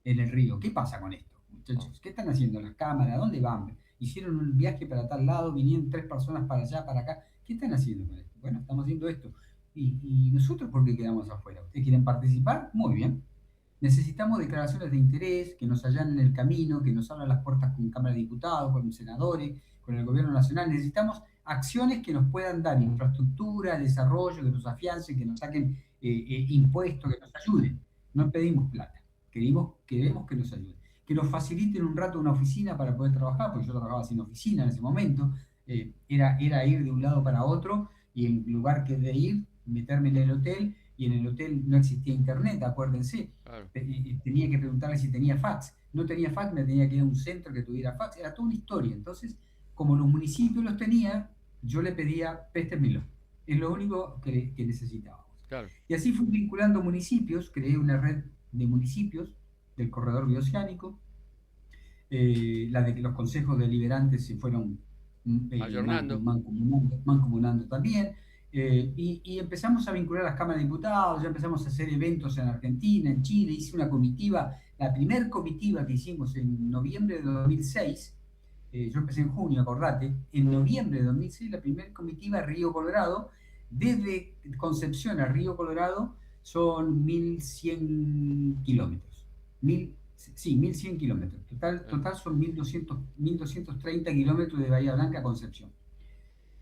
en el río. ¿Qué pasa con esto, Oh. muchachos? ¿Qué están haciendo las cámaras? ¿Dónde van? Hicieron un viaje para tal lado, vinieron 3 personas para allá, para acá. ¿Qué están haciendo con esto? Bueno, estamos haciendo esto. ¿Y nosotros por qué quedamos afuera? ¿Ustedes quieren participar? Muy bien. Necesitamos declaraciones de interés, que nos allanen el camino, que nos abran las puertas con Cámara de Diputados, con senadores, con el gobierno nacional. Necesitamos acciones que nos puedan dar infraestructura, desarrollo, que nos afiancen, que nos saquen impuestos, que nos ayuden. No pedimos plata, queremos que nos ayuden. Que nos faciliten un rato una oficina para poder trabajar, porque yo trabajaba sin oficina en ese momento, era ir de un lado para otro y en lugar que de ir, meterme en el hotel, y en el hotel no existía internet, acuérdense. Claro. Tenía que preguntarle si tenía fax. No tenía fax, me tenía que ir a un centro que tuviera fax. Era toda una historia. Entonces, como los municipios los tenían, yo le pedía, préstemelo. Es lo único que necesitábamos. Claro. Y así fui vinculando municipios, creé una red de municipios del corredor bioceánico, la de que los consejos deliberantes se fueron Ayornando. mancomunando también, y empezamos a vincular las cámaras de diputados, ya empezamos a hacer eventos en Argentina, en Chile, hice una comitiva, la primer comitiva que hicimos en noviembre de 2006, yo empecé en junio, acordate, en noviembre de 2006 la primera comitiva a Río Colorado, desde Concepción a Río Colorado son 1100 kilómetros, 1100 kilómetros, total son 1230 kilómetros de Bahía Blanca a Concepción,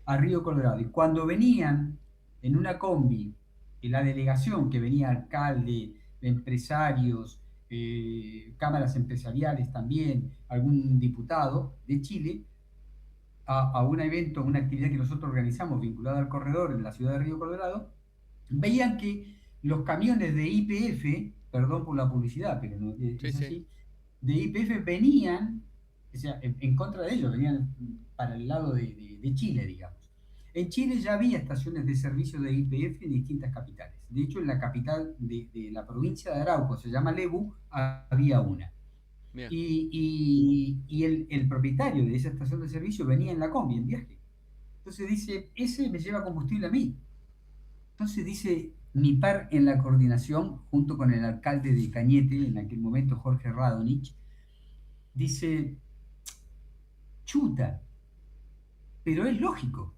a Río Colorado. Y cuando venían en una combi, en la delegación que venía alcalde, empresarios, cámaras empresariales también, algún diputado de Chile, a un evento, una actividad que nosotros organizamos vinculada al corredor en la ciudad de Río Colorado, veían que los camiones de YPF, perdón por la publicidad, pero no es así, Sí. de YPF venían, o sea, en contra de ellos, venían para el lado de Chile, digamos. En Chile ya había estaciones de servicio de YPF en distintas capitales. De hecho, en la capital de la provincia de Arauco, se llama Lebu, había una. Bien. Y el propietario de esa estación de servicio venía en la combi, en viaje. Entonces dice, ese me lleva combustible a mí. Entonces dice mi par en la coordinación, junto con el alcalde de Cañete, en aquel momento Jorge Radonich, dice, chuta, pero es lógico.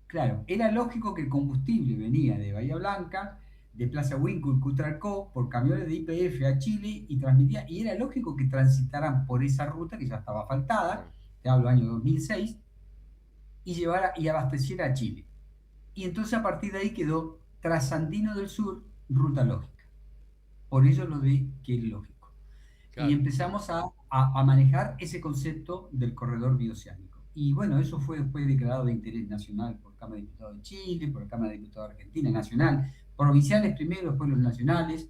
Claro, era lógico que el combustible venía de Bahía Blanca, de Plaza Huíncul, Cutralcó, por camiones de YPF a Chile y transmitía, y era lógico que transitaran por esa ruta que ya estaba asfaltada, te hablo año 2006, y llevara y abasteciera a Chile. Y entonces a partir de ahí quedó Trasandino del Sur, ruta lógica. Por eso lo de que es lógico. Claro. Y empezamos a manejar ese concepto del corredor bioceánico. Y bueno, eso fue después declarado de interés nacional por Cámara de Diputados de Chile, por la Cámara de Diputados de Argentina, nacional, provinciales primero, después los nacionales.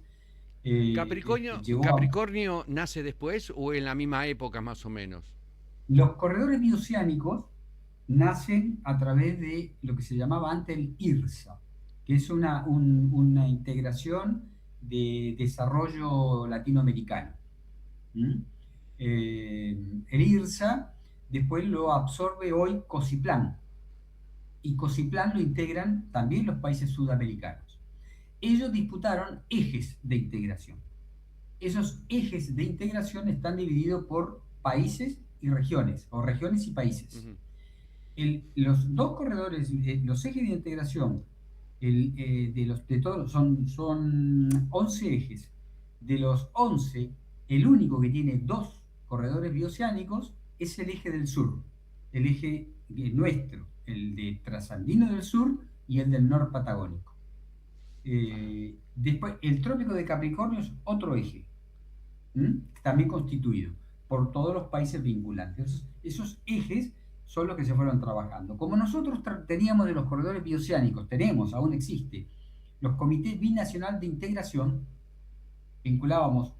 ¿Capricornio nace después o en la misma época más o menos? Los corredores bioceánicos nacen a través de lo que se llamaba antes el IRSA, que es una integración de desarrollo latinoamericano. El IRSA después lo absorbe hoy COSIPLAN, y COSIPLAN lo integran también los países sudamericanos. Ellos disputaron ejes de integración. Esos ejes de integración están divididos por países y regiones, o regiones y países. Los dos corredores, los ejes de integración, de todos son 11 ejes. De los 11, el único que tiene dos corredores bioceánicos es el eje del sur, el eje nuestro, el de Trasandino del Sur y el del Nor Patagónico. Después, el Trópico de Capricornio es otro eje, también constituido por todos los países vinculantes. Esos ejes son los que se fueron trabajando. Como nosotros teníamos de los corredores bioceánicos, aún existe, los comités binacional de integración, vinculábamos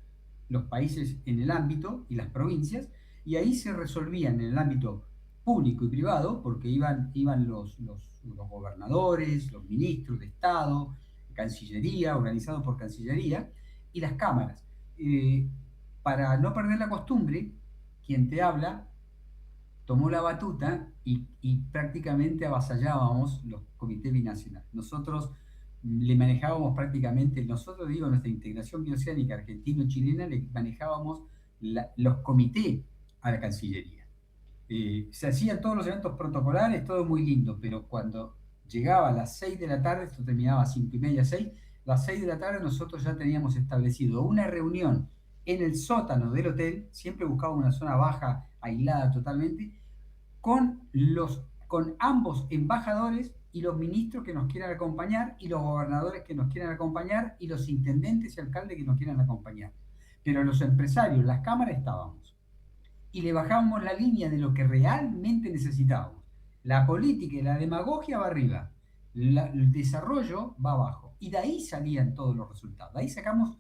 los países en el ámbito y las provincias, y ahí se resolvían en el ámbito público y privado, porque iban los gobernadores, los ministros de Estado, Cancillería, organizado por Cancillería, y las cámaras. Para no perder la costumbre, quien te habla tomó la batuta y prácticamente avasallábamos los comités binacionales. Nosotros le manejábamos prácticamente, nuestra integración bioceánica argentino-chilena, le manejábamos los comités a la Cancillería. Se hacían todos los eventos protocolares, todo muy lindo, pero cuando llegaba a las 6 de la tarde, esto terminaba a 5:30, 6, las 6 de la tarde nosotros ya teníamos establecido una reunión en el sótano del hotel, siempre buscábamos una zona baja, aislada totalmente, con ambos embajadores y los ministros que nos quieran acompañar y los gobernadores que nos quieran acompañar y los intendentes y alcaldes que nos quieran acompañar. Pero los empresarios, las cámaras estábamos y le bajábamos la línea de lo que realmente necesitábamos. La política y la demagogia va arriba, el desarrollo va abajo. Y de ahí salían todos los resultados. De ahí sacamos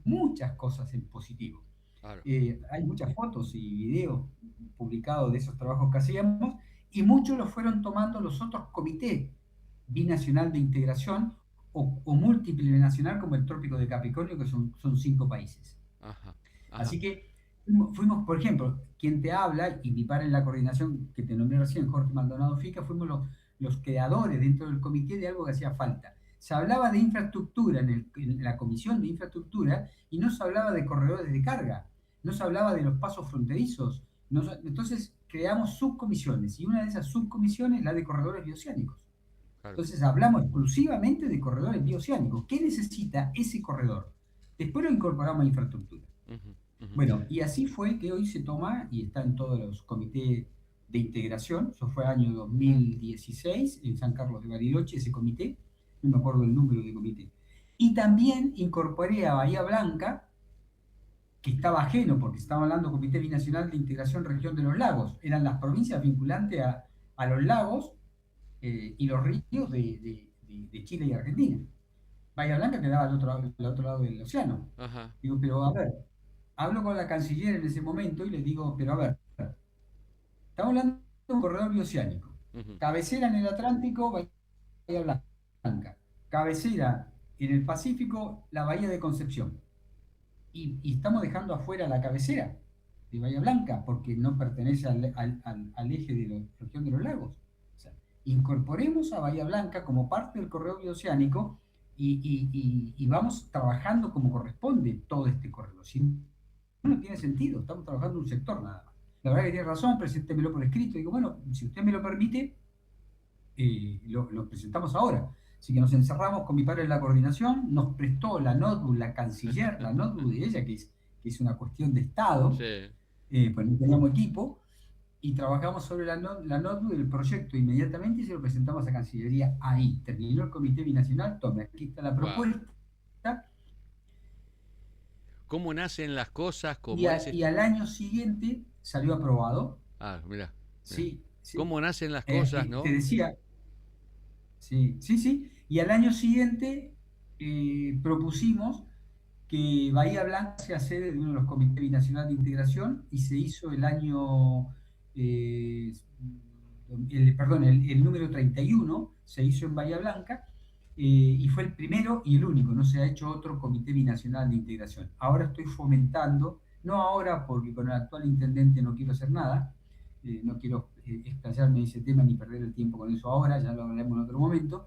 muchas cosas en positivo. Claro. Hay muchas fotos y videos publicados de esos trabajos que hacíamos y muchos los fueron tomando los otros comités binacional de integración o múltiple nacional como el Trópico de Capricornio, que son 5 países. Ajá. Ajá. Así que fuimos, por ejemplo, quien te habla, y mi par en la coordinación que te nombré recién, Jorge Maldonado Fica, fuimos los creadores dentro del comité de algo que hacía falta. Se hablaba de infraestructura en la comisión de infraestructura y no se hablaba de corredores de carga, no se hablaba de los pasos fronterizos. Entonces creamos subcomisiones y una de esas subcomisiones es la de corredores bioceánicos. Claro. Entonces hablamos exclusivamente de corredores bioceánicos. ¿Qué necesita ese corredor? Después lo incorporamos a infraestructura. Ujú, ujú. Bueno, y así fue que hoy se toma y está en todos los comités de integración. Eso fue año 2016 en San Carlos de Bariloche, ese comité. No me acuerdo el número de comité. Y también incorporé a Bahía Blanca, que estaba ajeno, porque estaba hablando Comité Binacional de Integración Región de los Lagos. Eran las provincias vinculantes a los lagos y los ríos de Chile y Argentina. Bahía Blanca quedaba al otro lado del océano. Ajá. Digo, pero a ver, hablo con la canciller en ese momento y le digo, pero a ver, estamos hablando de un corredor bioceánico. Ujú. Cabecera en el Atlántico, Bahía Blanca. Cabecera en el Pacífico, la Bahía de Concepción. Y estamos dejando afuera la cabecera de Bahía Blanca porque no pertenece al eje de la región de los lagos. O sea, incorporemos a Bahía Blanca como parte del corredor bioceánico y vamos trabajando como corresponde todo este corredor. Si no tiene sentido, estamos trabajando un sector nada más. La verdad que tiene razón, preséntemelo por escrito. Digo, bueno, si usted me lo permite, lo presentamos ahora. Así que nos encerramos con mi padre en la coordinación, nos prestó la notebook, la canciller, la notebook de ella, que es una cuestión de Estado, Sí. pues no teníamos equipo, y trabajamos sobre la notebook del proyecto inmediatamente y se lo presentamos a Cancillería ahí. Terminó el Comité Binacional, tome, aquí está la Wow. propuesta, ¿Cómo nacen las cosas? y, ¿Cómo es? y al año siguiente salió aprobado. Ah, mira. Sí, sí. ¿Cómo nacen las cosas, Te no? decía, sí, sí, sí. Y al año siguiente propusimos que Bahía Blanca sea sede de uno de los comités binacionales de integración y se hizo el año, perdón, el número 31 se hizo en Bahía Blanca y fue el primero y el único, no se ha hecho otro comité binacional de integración. Ahora estoy fomentando, no ahora porque con el actual intendente no quiero hacer nada, no quiero explayarme en ese tema ni perder el tiempo con eso ahora, ya lo hablaremos en otro momento,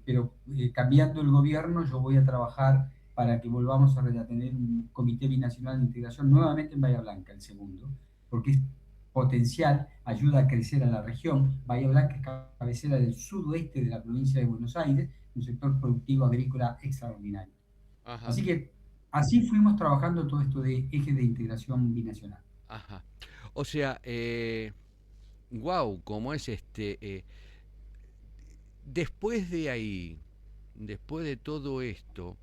pero cambiando el gobierno yo voy a trabajar para que volvamos a tener un comité binacional de integración nuevamente en Bahía Blanca, el segundo, porque es potencial, ayuda a crecer a la región. Bahía Blanca es cabecera del sudoeste de la provincia de Buenos Aires, un sector productivo agrícola extraordinario. Ajá. Así que así fuimos trabajando todo esto de ejes de integración binacional. Ajá. O sea, wow, ¿cómo es después de ahí, después de todo esto,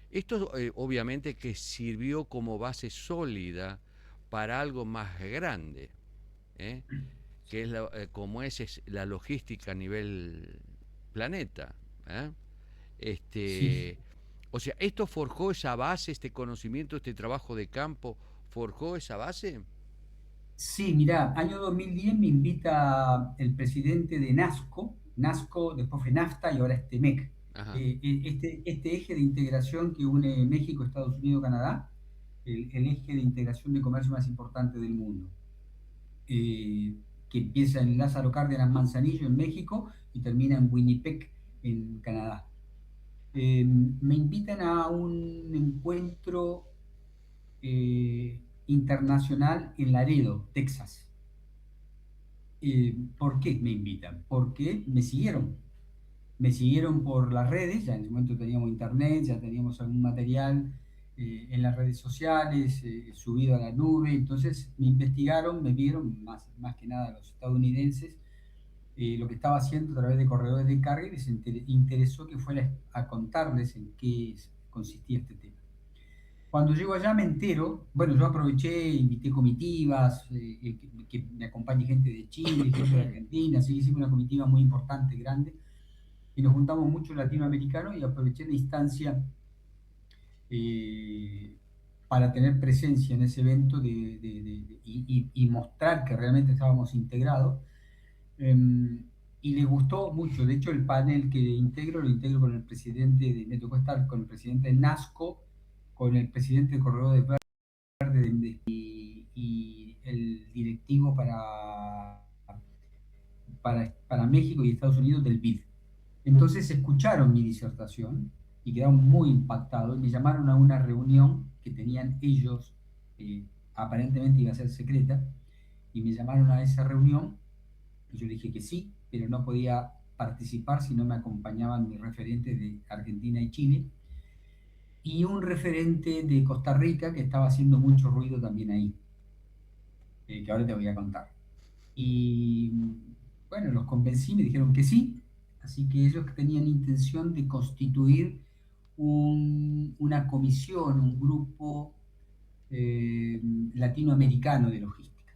esto obviamente que sirvió como base sólida para algo más grande, ¿eh? Que es como es la logística a nivel planeta. ¿Eh? Sí, Este, o sea, ¿esto forjó esa base, este conocimiento, este trabajo de campo, forjó esa base? sí, mirá, año 2010 me invita el presidente de NASCO, después fue NAFTA y ahora es TEMEC. Ajá. Este eje de integración que une México, Estados Unidos, Canadá, el eje de integración de comercio más importante del mundo, eh, que empieza en Lázaro Cárdenas Manzanillo en México y termina en Winnipeg en Canadá. Me invitan a un encuentro internacional en Laredo, Texas. ¿Por qué me invitan? Porque me siguieron por las redes, ya en ese momento teníamos internet, ya teníamos algún material, en las redes sociales, subido a la nube. Entonces me investigaron, me vieron, más que nada los estadounidenses, lo que estaba haciendo a través de corredores de carga, y les interesó que fuera a contarles en qué consistía este tema. Cuando llego allá me entero, bueno, yo aproveché, invité comitivas, que me acompañe gente de Chile, gente de Argentina, así que hicimos una comitiva muy importante, grande, y nos juntamos muchos latinoamericanos, y aproveché la instancia eh, para tener presencia en ese evento y mostrar que realmente estábamos integrados. Y le gustó mucho. De hecho, el panel que lo integro con el presidente, me tocó estar con el presidente de NASCO, con el presidente del Corredor de Verde y el directivo para México y Estados Unidos del BID. Entonces escucharon mi disertación y quedaron muy impactados, y me llamaron a una reunión que tenían ellos, aparentemente iba a ser secreta, y me llamaron a esa reunión, y yo le dije que sí, pero no podía participar si no me acompañaban mis referentes de Argentina y Chile, y un referente de Costa Rica que estaba haciendo mucho ruido también ahí, que ahora te voy a contar. Y bueno, los convencí, me dijeron que sí, así que ellos tenían intención de constituir una comisión, un grupo latinoamericano de logística,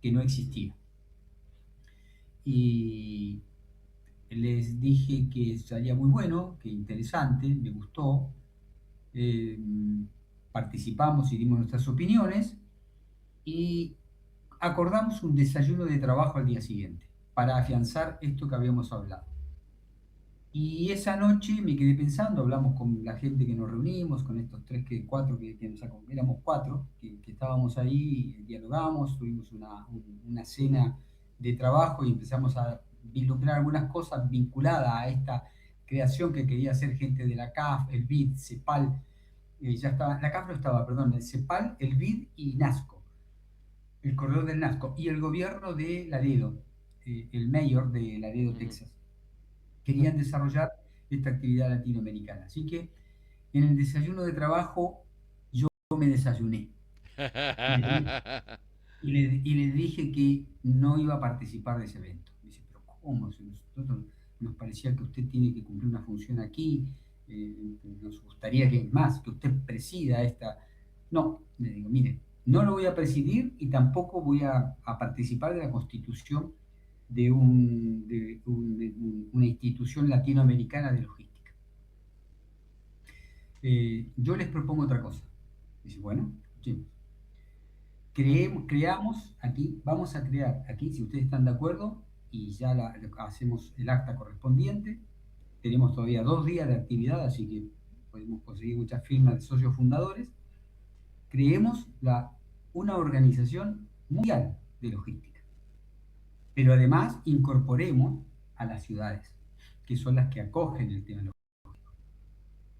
que no existía. Y les dije que sería muy bueno, que interesante, me gustó. eh, Participamos y dimos nuestras opiniones, y acordamos un desayuno de trabajo al día siguiente para afianzar esto que habíamos hablado. Y esa noche me quedé pensando, hablamos con la gente que nos reunimos, con estos cuatro éramos cuatro, que estábamos ahí, dialogamos, tuvimos una cena de trabajo y empezamos a vislumbrar algunas cosas vinculadas a esta creación que quería hacer gente de la CAF, el BID, CEPAL, ya estaba, la CAF no estaba, perdón, el CEPAL, el BID y NASCO, el corredor del NASCO, y el gobierno de Laredo, el mayor de Laredo, Texas. Querían desarrollar esta actividad latinoamericana. Así que en el desayuno de trabajo yo me desayuné, y les, di- y les dije que no iba a participar de ese evento. Me dice, pero ¿cómo? Si nosotros nos parecía que usted tiene que cumplir una función aquí, nos gustaría que más, que usted presida esta... No, le digo, mire, no lo voy a presidir, y tampoco voy a participar de la constitución una institución latinoamericana de logística. Yo les propongo otra cosa. Dice, bueno, sí, creamos aquí, vamos a crear aquí, si ustedes están de acuerdo, y ya hacemos el acta correspondiente. Tenemos todavía 2 días de actividad, así que podemos conseguir muchas firmas de socios fundadores. Creemos una organización mundial de logística, pero además incorporemos a las ciudades, que son las que acogen el tema.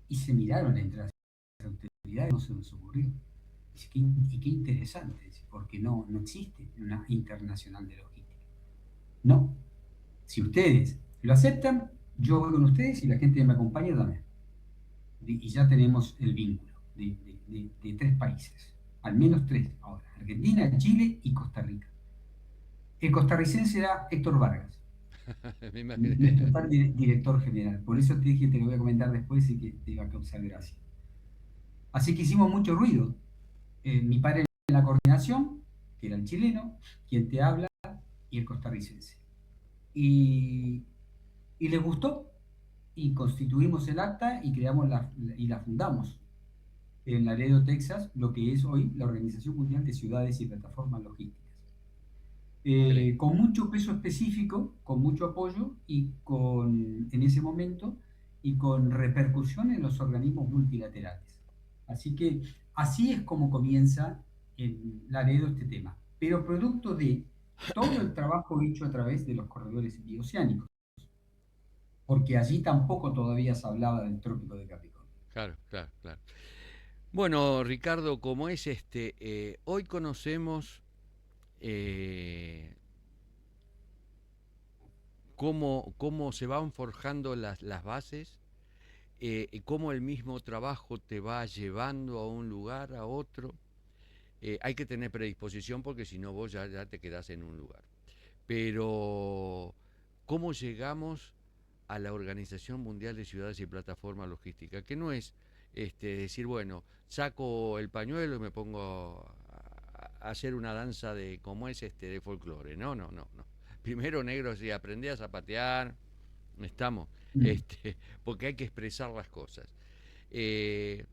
Y se miraron entre las autoridades, no se nos ocurrió. Dice, y qué interesante, dice, porque no existe una internacional de logística. No, si ustedes lo aceptan, yo voy con ustedes y la gente que me acompaña también. Y ya tenemos el vínculo de 3 países, al menos 3 ahora: Argentina, Chile y Costa Rica. El costarricense era Héctor Vargas, Me nuestro imaginé. actual director general. Por eso te dije, te lo voy a comentar después y que te iba a causar gracia. Así que hicimos mucho ruido. Mi padre en la coordinación, que era el chileno, quien te habla, y el costarricense. Y, y les gustó, y constituimos el acta y creamos y la fundamos en Laredo, Texas, lo que es hoy la Organización Mundial de Ciudades y Plataformas Logísticas. Qué Con mucho peso específico, con mucho apoyo, en ese momento, y con repercusión en los organismos multilaterales. Así que así es como comienza en Laredo este tema, pero producto de todo el trabajo hecho a través de los corredores bioceánicos, porque allí tampoco todavía se hablaba del trópico de Capricornio. claro, claro, claro. Bueno, Ricardo, como es hoy conocemos eh, cómo se van forjando las bases cómo el mismo trabajo te va llevando a un lugar, a otro. Hay que tener predisposición porque si no vos ya te quedás en un lugar. Pero, ¿cómo llegamos a la Organización Mundial de Ciudades y Plataformas Logísticas? Que no es decir, bueno, saco el pañuelo y me pongo a hacer una danza de, como es de folclore. No, no, no, no. Primero, negro, si aprendí a zapatear, estamos, Mm. porque hay que expresar las cosas. Eh,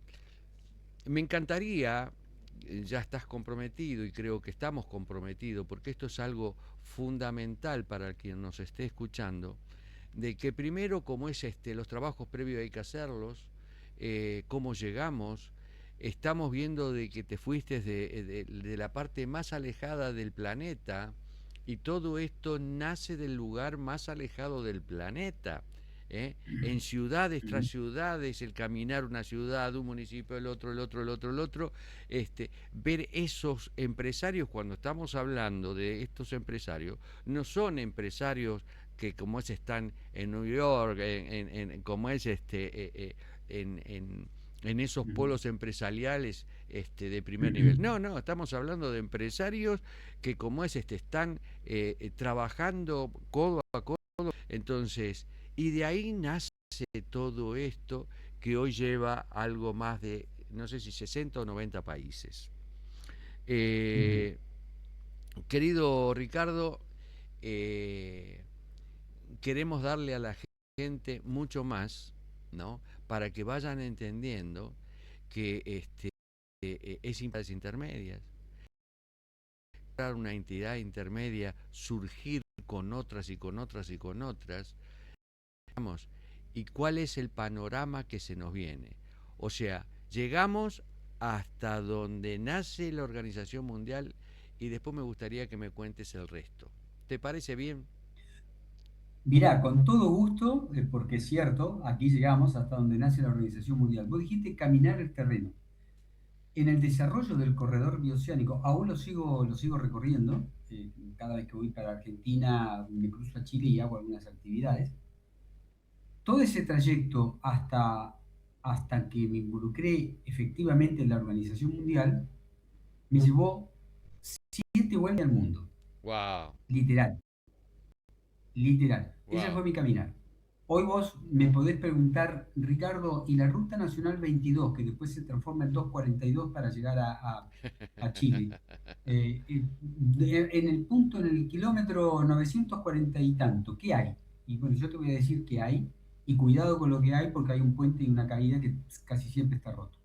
Me encantaría, ya estás comprometido y creo que estamos comprometidos, porque esto es algo fundamental para quien nos esté escuchando, de que primero, como es los trabajos previos hay que hacerlos, cómo llegamos, estamos viendo de que te fuiste de la parte más alejada del planeta y todo esto nace del lugar más alejado del planeta. En ciudades tras Mm. ciudades, el caminar una ciudad, un municipio, el otro, el otro, el otro, el otro, ver esos empresarios, cuando estamos hablando de estos empresarios, no son empresarios que como es están en New York, como es en esos Mm. polos empresariales de primer nivel. Mm. No, no, estamos hablando de empresarios que como es están trabajando codo a codo. Entonces, y de ahí nace todo esto que hoy lleva algo más de, no sé si 60 o 90 países. Mm. Eh, Querido Ricardo, eh, queremos darle a la gente mucho más, ¿no? Para que vayan entendiendo que es intermedias, una entidad intermedia, surgir con otras y con otras y con otras, vamos, y cuál es el panorama que se nos viene. O sea, llegamos hasta donde nace la Organización Mundial y después me gustaría que me cuentes el resto. ¿Te parece bien? Mirá, con todo gusto, porque es cierto, aquí llegamos hasta donde nace la Organización Mundial. Vos dijiste caminar el terreno. En el desarrollo del corredor bioceánico, aún lo sigo recorriendo. Cada vez que voy para Argentina, me cruzo a Chile y hago algunas actividades. Todo ese trayecto hasta que me involucré efectivamente en la Organización Mundial, me llevó 7 vueltas al mundo, Wow, literal. Literal. Ese wow. fue mi caminar. Hoy vos me podés preguntar, Ricardo, ¿y la Ruta Nacional 22, que después se transforma en 242 para llegar a Chile? En el punto, en el kilómetro 940 y tanto, ¿qué hay? Y bueno, yo te voy a decir qué hay, y cuidado con lo que hay porque hay un puente y una caída que casi siempre está roto.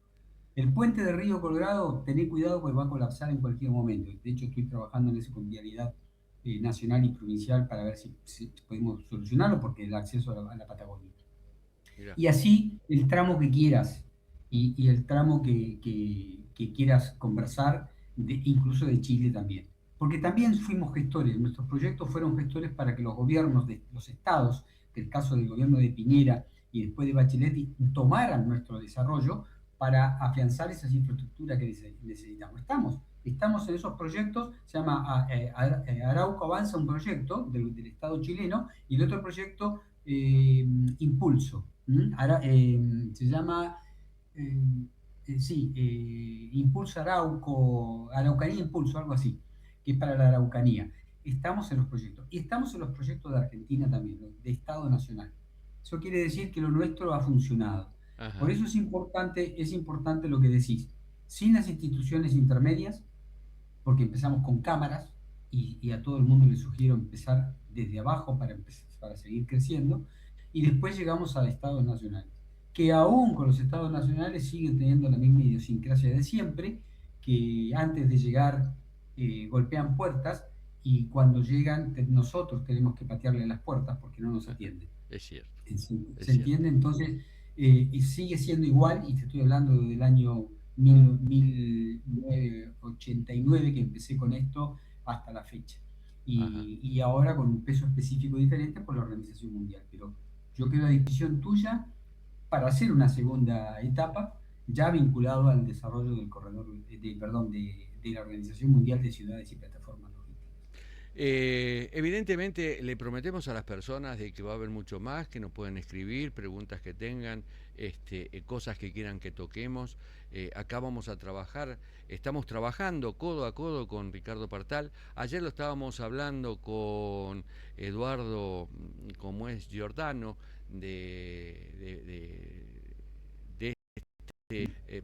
El puente de Río Colorado, tené cuidado porque va a colapsar en cualquier momento. De hecho, estoy trabajando en eso con vialidad nacional y provincial para ver si podemos solucionarlo porque el acceso a la Patagonia. Mira, Y así el tramo que quieras y el tramo que quieras conversar, incluso de Chile también. Porque también fuimos gestores, nuestros proyectos fueron gestores para que los gobiernos de los estados, que el caso del gobierno de Piñera y después de Bachelet, tomaran nuestro desarrollo para afianzar esas infraestructuras que necesitamos. Estamos en esos proyectos, se llama Arauco Avanza, un proyecto del Estado chileno, y el otro proyecto Impulso. Se llama, eh, sí, Impulso Arauco, Araucanía Impulso, algo así, que es para la Araucanía. Estamos en los proyectos. Y estamos en los proyectos de Argentina también, de Estado Nacional. Eso quiere decir que lo nuestro ha funcionado. Por ajá, eso es importante lo que decís. Sin las instituciones intermedias, porque empezamos con cámaras y a todo el mundo le sugiero empezar desde abajo para seguir creciendo, y después llegamos a estados nacionales, que aún con los estados nacionales siguen teniendo la misma idiosincrasia de siempre, que antes de llegar golpean puertas y cuando llegan nosotros tenemos que patearle las puertas porque no nos atienden. es cierto, es ¿Se cierto. entiende? Entonces, y sigue siendo igual, y te estoy hablando del año 1989 que empecé con esto hasta la fecha. Ajá. Y ahora con un peso específico diferente por la Organización Mundial. Pero yo quedo a disposición tuya para hacer una segunda etapa, ya vinculado al desarrollo del corredor, perdón, de la Organización Mundial de Ciudades y Plataformas Logísticas. Evidentemente le prometemos a las personas de que va a haber mucho más, que nos pueden escribir, preguntas que tengan, cosas que quieran que toquemos. Acá vamos a trabajar, estamos trabajando codo a codo con Ricardo Partal. Ayer lo estábamos hablando con Eduardo, como es Giordano, de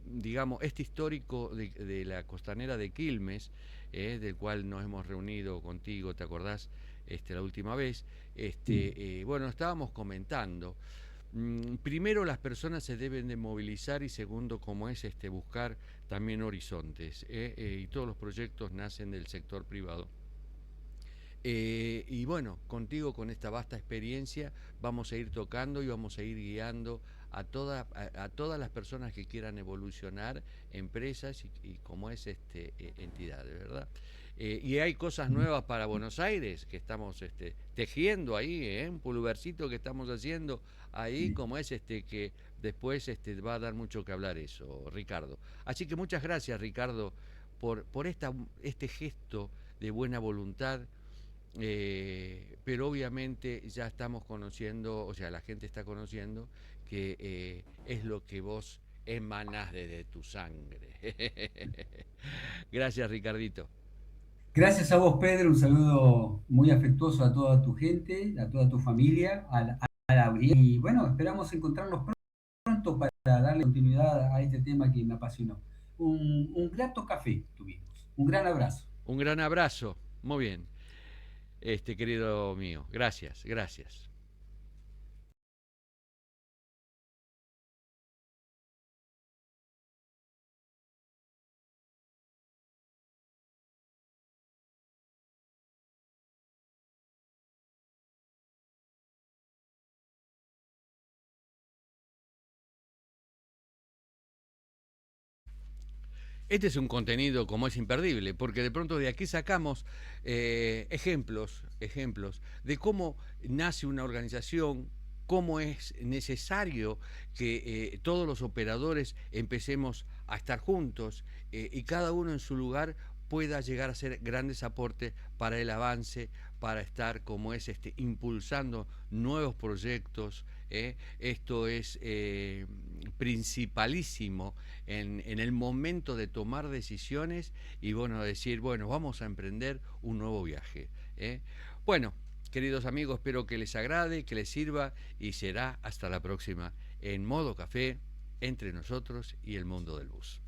digamos, este histórico de la costanera de Quilmes, del cual nos hemos reunido contigo, ¿te acordás? La última vez. Sí, Bueno, estábamos comentando. Primero, las personas se deben de movilizar y segundo, como es buscar también horizontes. Y todos los proyectos nacen del sector privado. Y bueno, contigo, con esta vasta experiencia, vamos a ir tocando y vamos a ir guiando a todas las personas que quieran evolucionar, empresas y como es entidades, ¿verdad? Y hay cosas nuevas para Buenos Aires que estamos tejiendo ahí, un pulvercito que estamos haciendo ahí, sí. como es que después va a dar mucho que hablar eso, Ricardo. Así que muchas gracias, Ricardo, por este gesto de buena voluntad, pero obviamente ya estamos conociendo, o sea, la gente está conociendo que es lo que vos emanás desde tu sangre. Gracias, Ricardito. Gracias a vos, Pedro. Un saludo muy afectuoso a toda tu gente, a toda tu familia, a la audiencia. Y bueno, esperamos encontrarnos pronto para darle continuidad a este tema que me apasionó. Un grato café tuvimos. Un gran abrazo. Un gran abrazo. Muy bien, querido mío. Gracias, gracias. Este es un contenido como es imperdible, porque de pronto de aquí sacamos ejemplos de cómo nace una organización, cómo es necesario que todos los operadores empecemos a estar juntos y cada uno en su lugar pueda llegar a hacer grandes aportes para el avance, para estar como es impulsando nuevos proyectos. Esto es principalísimo en el momento de tomar decisiones y bueno, decir, bueno, vamos a emprender un nuevo viaje. Bueno, queridos amigos, espero que les agrade, que les sirva y será hasta la próxima en Modo Café, entre nosotros y el mundo del bus.